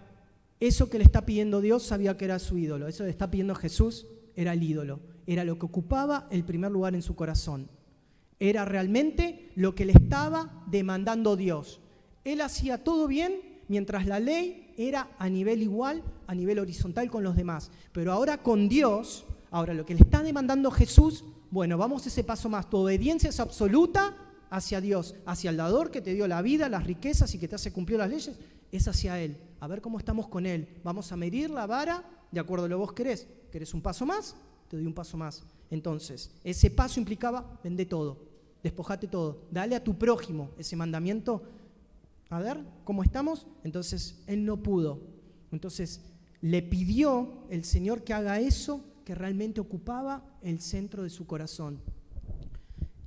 eso que le está pidiendo Dios sabía que era su ídolo, eso que le está pidiendo Jesús era el ídolo, era lo que ocupaba el primer lugar en su corazón. Era realmente lo que le estaba demandando Dios. Él hacía todo bien mientras la ley era a nivel igual, a nivel horizontal con los demás. Pero ahora con Dios, ahora lo que le está demandando Jesús, bueno, vamos ese paso más. Tu obediencia es absoluta hacia Dios, hacia el dador que te dio la vida, las riquezas y que te hace cumplir las leyes, es hacia Él. A ver cómo estamos con Él. Vamos a medir la vara de acuerdo a lo que vos querés. ¿Querés un paso más? Te doy un paso más. Entonces, ese paso implicaba, vende todo, despojate todo, dale a tu prójimo ese mandamiento. A ver, ¿cómo estamos? Entonces, él no pudo. Entonces, le pidió el Señor que haga eso que realmente ocupaba el centro de su corazón.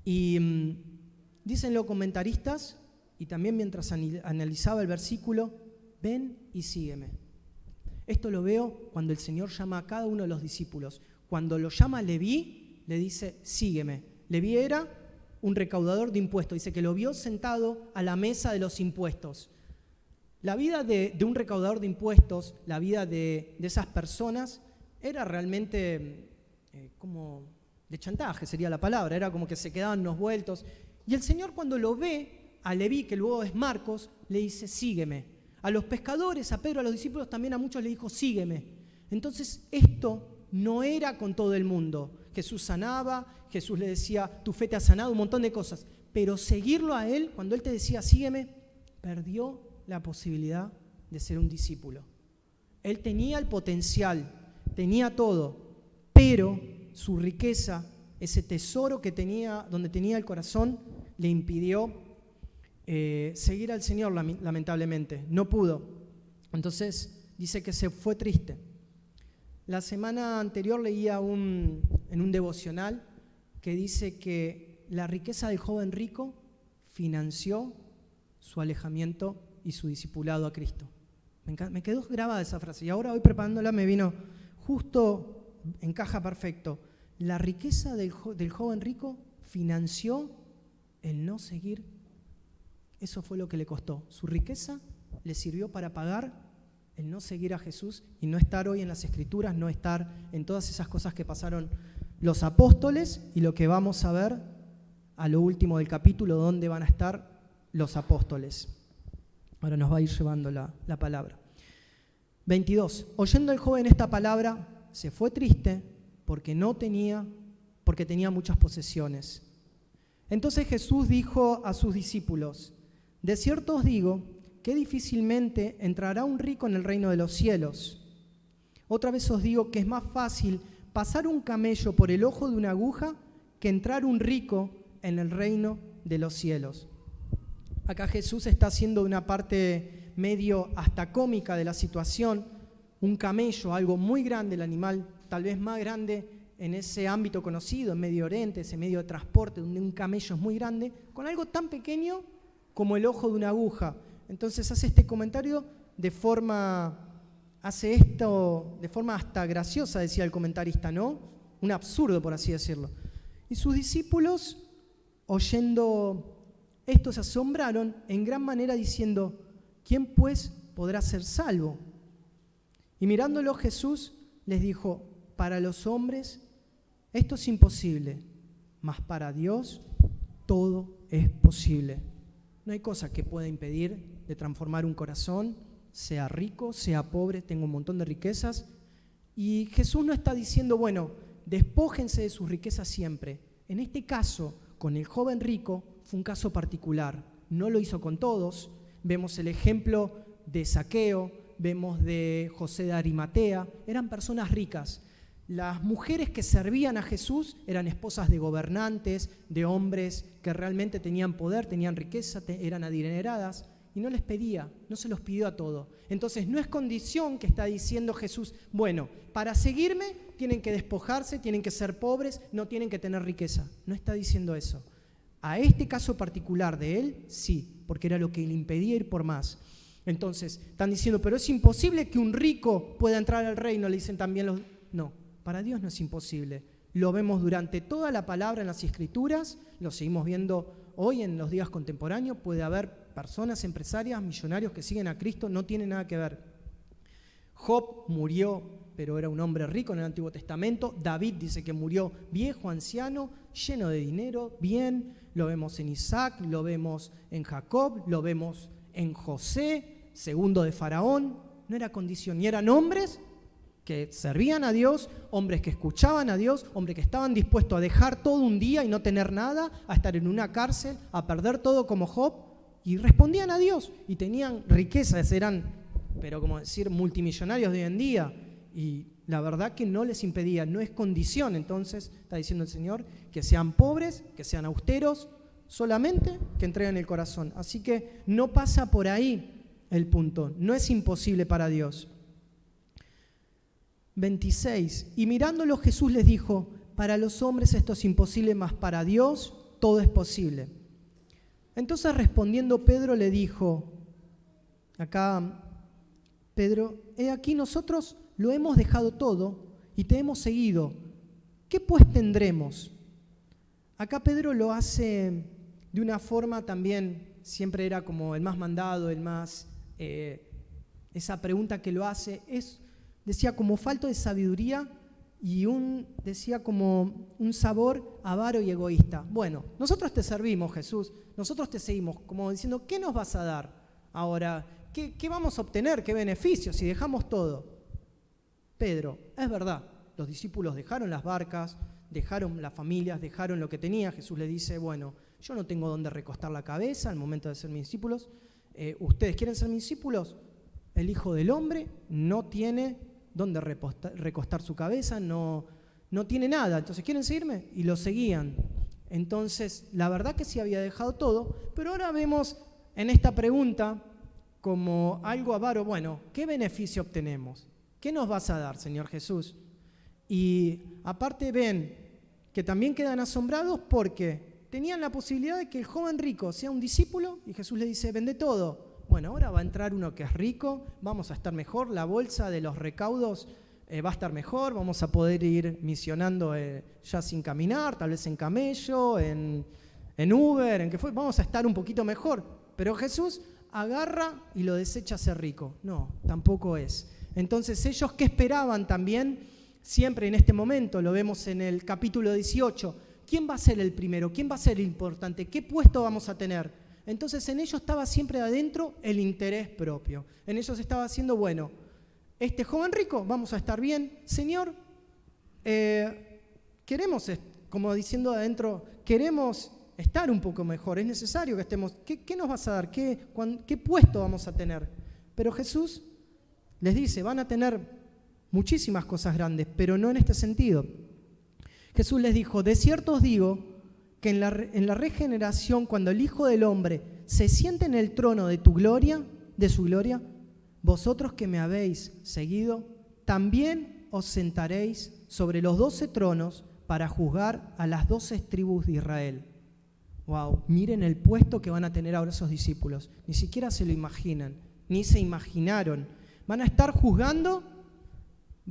Y dicen los comentaristas, y también mientras analizaba el versículo, ven y sígueme. Esto lo veo cuando el Señor llama a cada uno de los discípulos. Cuando lo llama Leví, le dice, sígueme. Leví era un recaudador de impuestos. Dice que lo vio sentado a la mesa de los impuestos. La vida de un recaudador de impuestos, la vida de esas personas, era realmente como de chantaje, sería la palabra. Era como que se quedaban unos vueltos. Y el Señor, cuando lo ve a Leví, que luego es Marcos, le dice, sígueme. A los pescadores, a Pedro, a los discípulos, también a muchos le dijo, sígueme. Entonces, esto no era con todo el mundo. Jesús sanaba, Jesús le decía, tu fe te ha sanado, un montón de cosas. Pero seguirlo a Él, cuando Él te decía, sígueme, perdió la posibilidad de ser un discípulo. Él tenía el potencial, tenía todo, pero su riqueza, ese tesoro que tenía, donde tenía el corazón, le impidió seguir al Señor, lamentablemente. No pudo. Entonces, dice que se fue triste. La semana anterior leía en un devocional que dice que la riqueza del joven rico financió su alejamiento y su discipulado a Cristo. Me quedó grabada esa frase y ahora hoy preparándola me vino justo, encaja perfecto. La riqueza del joven rico financió el no seguir. Eso fue lo que le costó. Su riqueza le sirvió para pagar el no seguir a Jesús y no estar hoy en las Escrituras, no estar en todas esas cosas que pasaron los apóstoles y lo que vamos a ver a lo último del capítulo, donde van a estar los apóstoles. Ahora nos va a ir llevando la palabra. 22. Oyendo el joven esta palabra, se fue triste porque tenía muchas posesiones. Entonces Jesús dijo a sus discípulos, de cierto os digo que difícilmente entrará un rico en el reino de los cielos. Otra vez os digo que es más fácil pasar un camello por el ojo de una aguja que entrar un rico en el reino de los cielos. Acá Jesús está haciendo una parte medio hasta cómica de la situación. Un camello, algo muy grande, el animal tal vez más grande en ese ámbito conocido, en Medio Oriente, ese medio de transporte donde un camello es muy grande, con algo tan pequeño como el ojo de una aguja. Entonces hace este comentario de forma hasta graciosa, decía el comentarista, ¿no? Un absurdo, por así decirlo. Y sus discípulos, oyendo esto, se asombraron en gran manera diciendo, ¿quién pues podrá ser salvo? Y mirándolo Jesús les dijo, para los hombres esto es imposible, mas para Dios todo es posible. No hay cosa que pueda impedir de transformar un corazón, sea rico, sea pobre, tenga un montón de riquezas. Y Jesús no está diciendo, bueno, despójense de sus riquezas siempre. En este caso, con el joven rico, fue un caso particular. No lo hizo con todos. Vemos el ejemplo de Zaqueo, vemos de José de Arimatea. Eran personas ricas. Las mujeres que servían a Jesús eran esposas de gobernantes, de hombres que realmente tenían poder, tenían riqueza, eran adineradas, y no les pedía, no se los pidió a todo. Entonces no es condición que está diciendo Jesús, bueno, para seguirme tienen que despojarse, tienen que ser pobres, no tienen que tener riqueza. No está diciendo eso. A este caso particular de él, sí, porque era lo que le impedía ir por más. Entonces, están diciendo, pero es imposible que un rico pueda entrar al reino, le dicen también los... No. Para Dios no es imposible. Lo vemos durante toda la palabra en las Escrituras, lo seguimos viendo hoy en los días contemporáneos. Puede haber personas, empresarias, millonarios que siguen a Cristo, no tiene nada que ver. Job murió, pero era un hombre rico en el Antiguo Testamento. David dice que murió viejo, anciano, lleno de dinero, bien. Lo vemos en Isaac, lo vemos en Jacob, lo vemos en José, segundo de Faraón. No era condición, ni eran hombres que servían a Dios, hombres que escuchaban a Dios, hombres que estaban dispuestos a dejar todo un día y no tener nada, a estar en una cárcel, a perder todo como Job, y respondían a Dios, y tenían riquezas, eran, pero como decir, multimillonarios de hoy en día, y la verdad que no les impedía, no es condición. Entonces está diciendo el Señor que sean pobres, que sean austeros, solamente que entreguen el corazón. Así que no pasa por ahí el punto, no es imposible para Dios. 26. Y mirándolo Jesús les dijo: para los hombres esto es imposible, mas para Dios todo es posible. Entonces respondiendo Pedro le dijo, acá Pedro, he aquí nosotros lo hemos dejado todo y te hemos seguido. ¿Qué pues tendremos? Acá Pedro lo hace de una forma también, siempre era como el más mandado, el más, esa pregunta que lo hace, decía como falto de sabiduría y decía como un sabor avaro y egoísta. Bueno, nosotros te servimos, Jesús, nosotros te seguimos, como diciendo, ¿qué nos vas a dar ahora? ¿Qué vamos a obtener? ¿Qué beneficios si dejamos todo? Pedro, es verdad, los discípulos dejaron las barcas, dejaron las familias, dejaron lo que tenía. Jesús le dice, bueno, yo no tengo dónde recostar la cabeza al momento de ser mis discípulos. ¿Ustedes quieren ser mis discípulos? El Hijo del Hombre no tiene dónde recostar su cabeza, no tiene nada. Entonces, ¿quieren seguirme? Y lo seguían. Entonces, la verdad que sí había dejado todo, pero ahora vemos en esta pregunta como algo avaro. Bueno, ¿qué beneficio obtenemos? ¿Qué nos vas a dar, Señor Jesús? Y aparte ven que también quedan asombrados porque tenían la posibilidad de que el joven rico sea un discípulo y Jesús le dice, vende todo. Bueno, ahora va a entrar uno que es rico, vamos a estar mejor, la bolsa de los recaudos va a estar mejor, vamos a poder ir misionando ya sin caminar, tal vez en camello, en Uber, en que fue, vamos a estar un poquito mejor. Pero Jesús agarra y lo desecha a ser rico. No, tampoco es. Entonces ellos, ¿qué esperaban también? Siempre en este momento, lo vemos en el capítulo 18, ¿quién va a ser el primero? ¿Quién va a ser el importante? ¿Qué puesto vamos a tener? Entonces en ellos estaba siempre adentro el interés propio. En ellos estaba haciendo, bueno, este joven rico, vamos a estar bien. Señor, queremos, como diciendo adentro, queremos estar un poco mejor, es necesario que estemos. ¿Qué nos vas a dar? ¿Qué puesto vamos a tener? Pero Jesús les dice, van a tener muchísimas cosas grandes, pero no en este sentido. Jesús les dijo, de cierto os digo que en la regeneración, cuando el Hijo del Hombre se siente en el trono de su gloria, vosotros que me habéis seguido, también os sentaréis sobre los 12 tronos para juzgar a las 12 tribus de Israel. Wow, miren el puesto que van a tener ahora esos discípulos. Ni siquiera se lo imaginan, ni se imaginaron. Van a estar juzgando.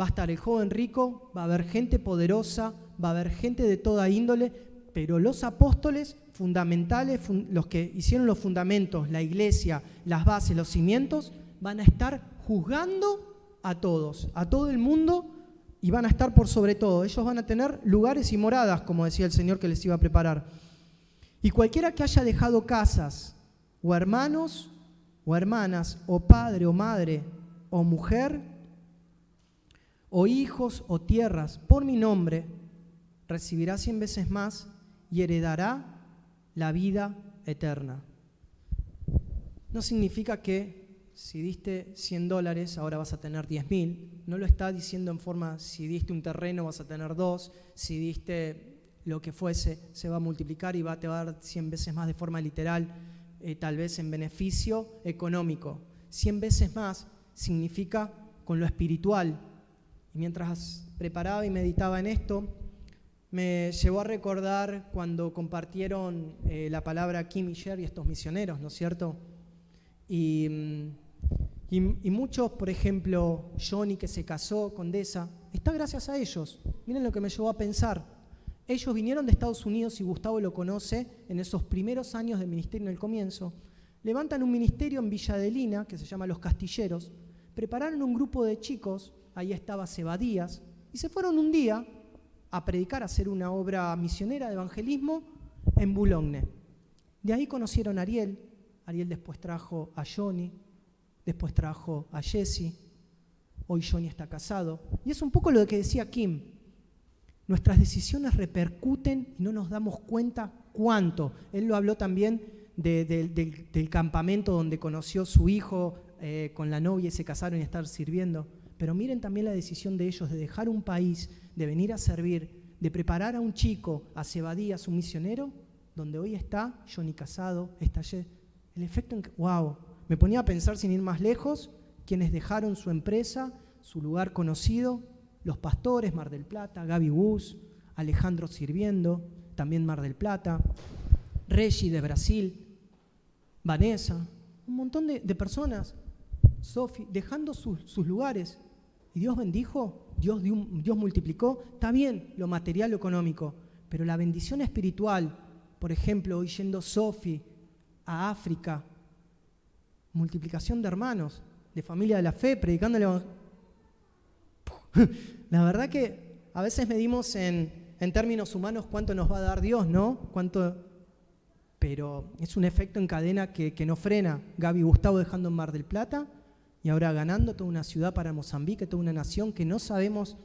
Va a estar el joven rico, va a haber gente poderosa, va a haber gente de toda índole, pero los apóstoles fundamentales, los que hicieron los fundamentos, la iglesia, las bases, los cimientos, van a estar juzgando a todos, a todo el mundo, y van a estar por sobre todo. Ellos van a tener lugares y moradas, como decía el Señor que les iba a preparar. Y cualquiera que haya dejado casas, o hermanos, o hermanas, o padre, o madre, o mujer, o hijos, o tierras, por mi nombre, recibirá 100 veces más y heredará la vida eterna. No significa que si diste $100, ahora vas a tener 10.000. No lo está diciendo en forma, si diste un terreno vas a tener 2, si diste lo que fuese, se va a multiplicar y te va a dar 100 veces más de forma literal, tal vez en beneficio económico. 100 veces más significa con lo espiritual. Y mientras preparaba y meditaba en esto, me llevó a recordar cuando compartieron la palabra Kim y Jerry, estos misioneros, ¿no es cierto? Y muchos, por ejemplo, Johnny que se casó con Desa, está gracias a ellos. Miren lo que me llevó a pensar. Ellos vinieron de Estados Unidos y Gustavo lo conoce en esos primeros años del ministerio en el comienzo. Levantan un ministerio en Villa Adelina que se llama Los Castilleros. Prepararon un grupo de chicos, ahí estaba Seba Díaz, y se fueron un día a predicar, a hacer una obra misionera de evangelismo en Boulogne. De ahí conocieron a Ariel después trajo a Johnny, después trajo a Jesse, hoy Johnny está casado. Y es un poco lo que decía Kim, nuestras decisiones repercuten y no nos damos cuenta cuánto. Él lo habló también del campamento donde conoció su hijo con la novia y se casaron y estar sirviendo. Pero miren también la decisión de ellos de dejar un país, de venir a servir, de preparar a un chico, a Seba Díaz, un misionero, donde hoy está Johnny casado, está el efecto en que, wow, me ponía a pensar sin ir más lejos, quienes dejaron su empresa, su lugar conocido, los pastores, Mar del Plata, Gaby Bus, Alejandro sirviendo, también Mar del Plata, Reggie de Brasil, Vanessa, un montón de personas, Sofi, dejando sus lugares. Y Dios bendijo, Dios multiplicó. Está bien lo material, lo económico, pero la bendición espiritual, por ejemplo, hoy yendo Sofi a África, multiplicación de hermanos, de familia de la fe, predicando el evangelio. La verdad que a veces medimos en términos humanos cuánto nos va a dar Dios, ¿no? Pero es un efecto en cadena que no frena. Gaby y Gustavo dejando en Mar del Plata y ahora ganando toda una ciudad para Mozambique, toda una nación que no sabemos,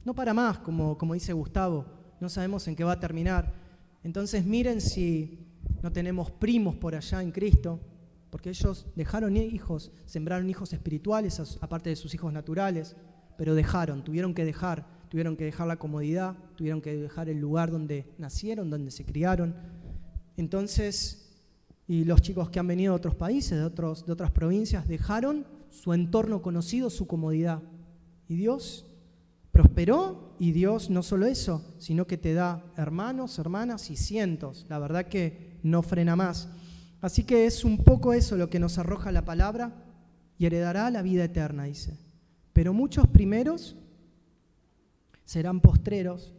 no para más, como dice Gustavo, no sabemos en qué va a terminar. Entonces miren si no tenemos primos por allá en Cristo, porque ellos dejaron hijos, sembraron hijos espirituales aparte de sus hijos naturales, pero tuvieron que dejar la comodidad, tuvieron que dejar el lugar donde nacieron, donde se criaron. Entonces, y los chicos que han venido de otros países, de otras provincias, dejaron su entorno conocido, su comodidad. Y Dios prosperó, y Dios no solo eso, sino que te da hermanos, hermanas y cientos. La verdad que no frena más. Así que es un poco eso lo que nos arroja la palabra, y heredará la vida eterna, dice. Pero muchos primeros serán postreros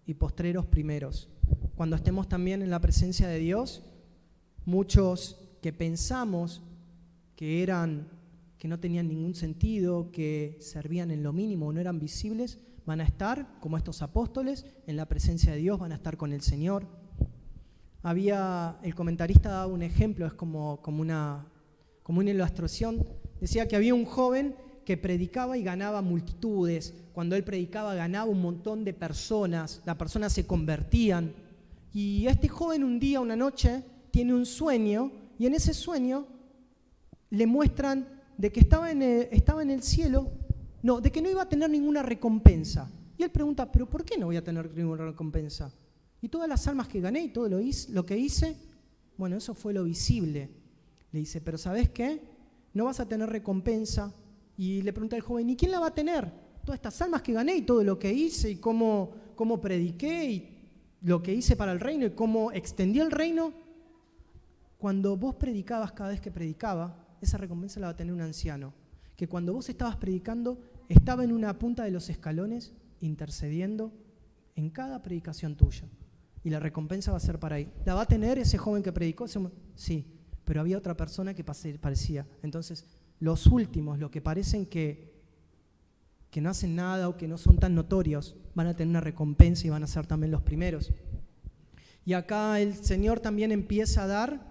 y postreros primeros. Cuando estemos también en la presencia de Dios, muchos que pensamos que no tenían ningún sentido, que servían en lo mínimo, no eran visibles, van a estar, como estos apóstoles, en la presencia de Dios, van a estar con el Señor. El comentarista daba un ejemplo, es como una ilustración. Decía que había un joven que predicaba y ganaba multitudes. Cuando él predicaba ganaba un montón de personas, las personas se convertían. Y este joven un día, una noche, tiene un sueño, y en ese sueño le muestran de que estaba en el cielo, de que no iba a tener ninguna recompensa. Y él pregunta, ¿pero por qué no voy a tener ninguna recompensa? Y todas las almas que gané y todo lo que hice, bueno, eso fue lo visible. Le dice, pero ¿sabes qué? No vas a tener recompensa. Y le pregunta al joven, ¿y quién la va a tener? Todas estas almas que gané y todo lo que hice y cómo prediqué y lo que hice para el reino y cómo extendí el reino. Cuando vos predicabas, cada vez que predicaba, esa recompensa la va a tener un anciano, que cuando vos estabas predicando, estaba en una punta de los escalones intercediendo en cada predicación tuya. Y la recompensa va a ser para ahí. ¿La va a tener ese joven que predicó? Sí, pero había otra persona que parecía. Entonces, los últimos, los que parecen que no hacen nada o que no son tan notorios, van a tener una recompensa y van a ser también los primeros. Y acá el Señor también empieza a dar,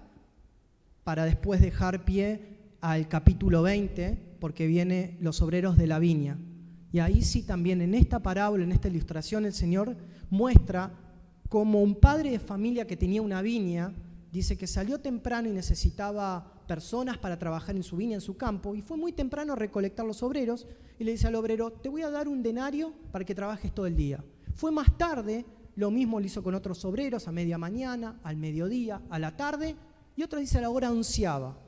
para después dejar pie al capítulo 20, porque viene los obreros de la viña. Y ahí sí también en esta parábola, en esta ilustración, el Señor muestra como un padre de familia que tenía una viña, dice que salió temprano y necesitaba personas para trabajar en su viña, en su campo, y fue muy temprano a recolectar los obreros, y le dice al obrero, te voy a dar un denario para que trabajes todo el día. Fue más tarde, lo mismo lo hizo con otros obreros, a media mañana, al mediodía, a la tarde, y otra dice a la hora onceava.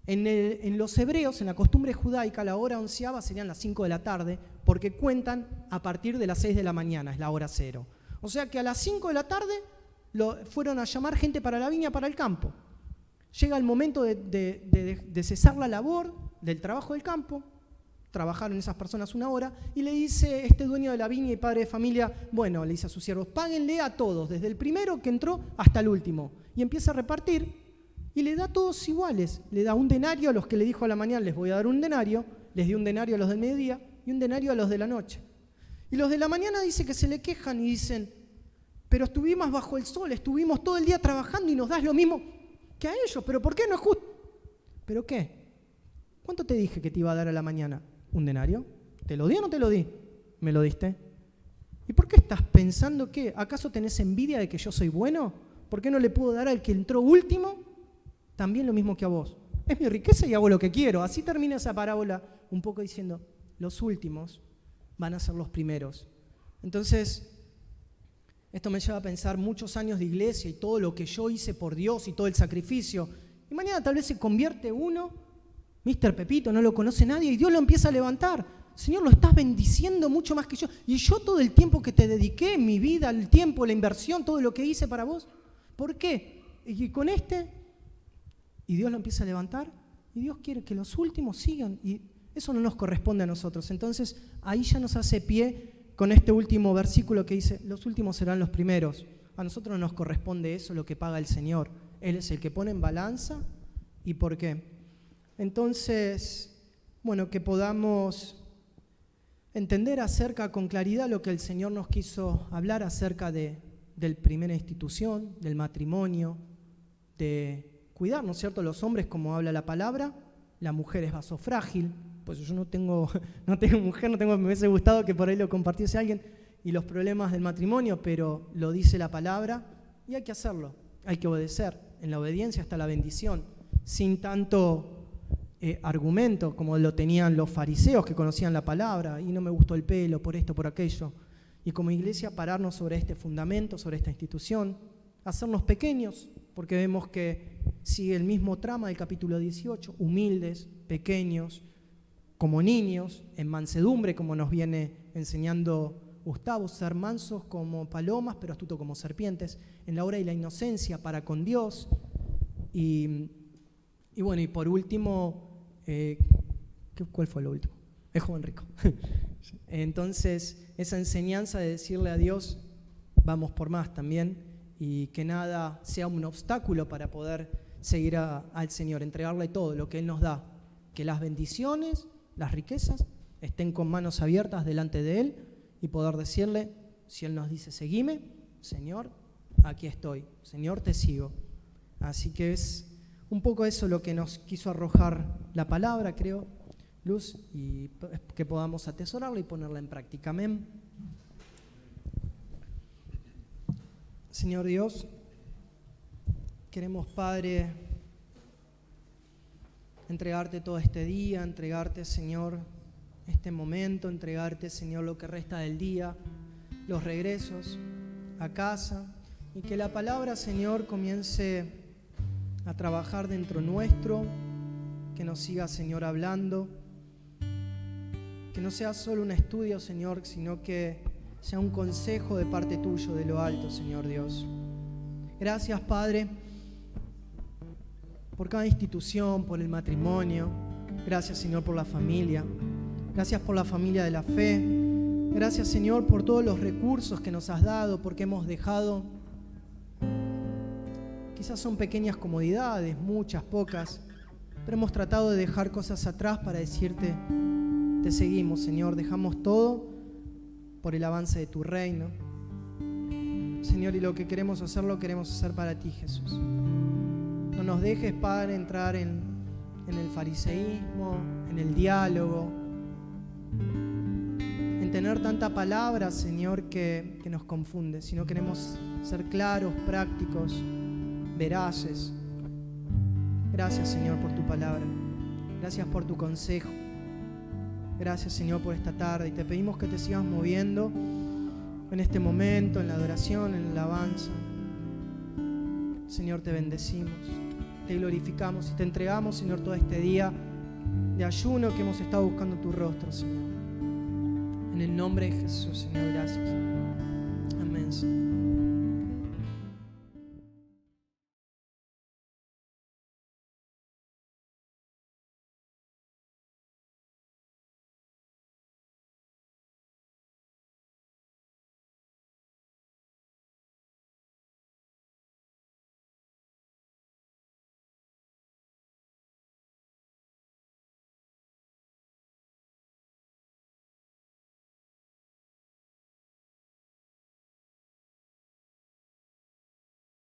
En los hebreos, en la costumbre judaica, la hora onceava serían las 5 de la tarde, porque cuentan a partir de las 6 de la mañana, es la hora cero. O sea que a las 5 de la tarde fueron a llamar gente para la viña, para el campo. Llega el momento de cesar la labor del trabajo del campo, trabajaron esas personas una hora, y le dice este dueño de la viña y padre de familia, bueno, le dice a sus siervos, páguenle a todos, desde el primero que entró hasta el último. Y empieza a repartir, y le da a todos iguales. Le da un denario a los que le dijo a la mañana, les voy a dar un denario, les dio un denario a los del mediodía y un denario a los de la noche. Y los de la mañana dice que se le quejan y dicen, pero estuvimos bajo el sol, estuvimos todo el día trabajando y nos das lo mismo que a ellos, pero ¿por qué no es justo? ¿Pero qué? ¿Cuánto te dije que te iba a dar a la mañana? ¿Un denario? ¿Te lo di o no te lo di? ¿Me lo diste? ¿Y por qué estás pensando que acaso tenés envidia de que yo soy bueno? ¿Por qué no le puedo dar al que entró último también lo mismo que a vos? Es mi riqueza y hago lo que quiero. Así termina esa parábola un poco diciendo, los últimos van a ser los primeros. Entonces, esto me lleva a pensar muchos años de iglesia y todo lo que yo hice por Dios y todo el sacrificio. Y mañana tal vez se convierte uno, Mr. Pepito, no lo conoce nadie, y Dios lo empieza a levantar. Señor, lo estás bendiciendo mucho más que yo. Y yo todo el tiempo que te dediqué, mi vida, el tiempo, la inversión, todo lo que hice para vos. ¿Por qué? Y con y Dios lo empieza a levantar, y Dios quiere que los últimos sigan, y eso no nos corresponde a nosotros. Entonces, ahí ya nos hace pie con este último versículo que dice, los últimos serán los primeros. A nosotros no nos corresponde eso, lo que paga el Señor. Él es el que pone en balanza. ¿Y por qué? Entonces, bueno, que podamos entender con claridad lo que el Señor nos quiso hablar acerca de primera institución, del matrimonio, de cuidar, ¿no es cierto?, los hombres como habla la palabra, la mujer es vaso frágil, pues yo no tengo mujer, me hubiese gustado que por ahí lo compartiese alguien, y los problemas del matrimonio, pero lo dice la palabra y hay que hacerlo, hay que obedecer. En la obediencia está la bendición, sin tanto argumento como lo tenían los fariseos que conocían la palabra, y no me gustó el pelo, por esto, por aquello. Y como iglesia pararnos sobre este fundamento, sobre esta institución, hacernos pequeños, porque vemos que sigue el mismo trama del capítulo 18, humildes, pequeños, como niños, en mansedumbre, como nos viene enseñando Gustavo, ser mansos como palomas, pero astutos como serpientes, en la hora de la inocencia para con Dios. Y bueno, y por último, ¿cuál fue lo último? Es joven rico. Entonces, esa enseñanza de decirle a Dios, vamos por más también, y que nada sea un obstáculo para poder seguir al Señor, entregarle todo lo que Él nos da, que las bendiciones, las riquezas, estén con manos abiertas delante de Él y poder decirle, si Él nos dice, seguime, Señor, aquí estoy, Señor, te sigo. Así que es un poco eso lo que nos quiso arrojar la palabra, creo, Luz, y que podamos atesorarla y ponerla en práctica. Amén. Señor Dios, queremos, Padre, entregarte todo este día, entregarte, Señor, este momento, entregarte, Señor, lo que resta del día, los regresos a casa, y que la palabra, Señor, comience a trabajar dentro nuestro, que nos siga, Señor, hablando, que no sea solo un estudio, Señor, sino que sea un consejo de parte tuyo, de lo alto, Señor Dios. Gracias, Padre, por cada institución, por el matrimonio. Gracias, Señor, por la familia. Gracias por la familia de la fe. Gracias, Señor, por todos los recursos que nos has dado, porque hemos dejado, quizás son pequeñas comodidades, muchas, pocas, pero hemos tratado de dejar cosas atrás para decirte, te seguimos, Señor, dejamos todo por el avance de tu reino. Señor, y lo que queremos hacer, lo queremos hacer para ti, Jesús. No nos dejes, Padre, entrar en el fariseísmo, en el diálogo, en tener tanta palabra, Señor, que nos confunde, sino queremos ser claros, prácticos, veraces. Gracias, Señor, por tu palabra. Gracias por tu consejo. Gracias, Señor, por esta tarde. Y te pedimos que te sigas moviendo en este momento, en la adoración, en la alabanza. Señor, te bendecimos, te glorificamos y te entregamos, Señor, todo este día de ayuno que hemos estado buscando tu rostro, Señor. En el nombre de Jesús, Señor, gracias. Amén, Señor.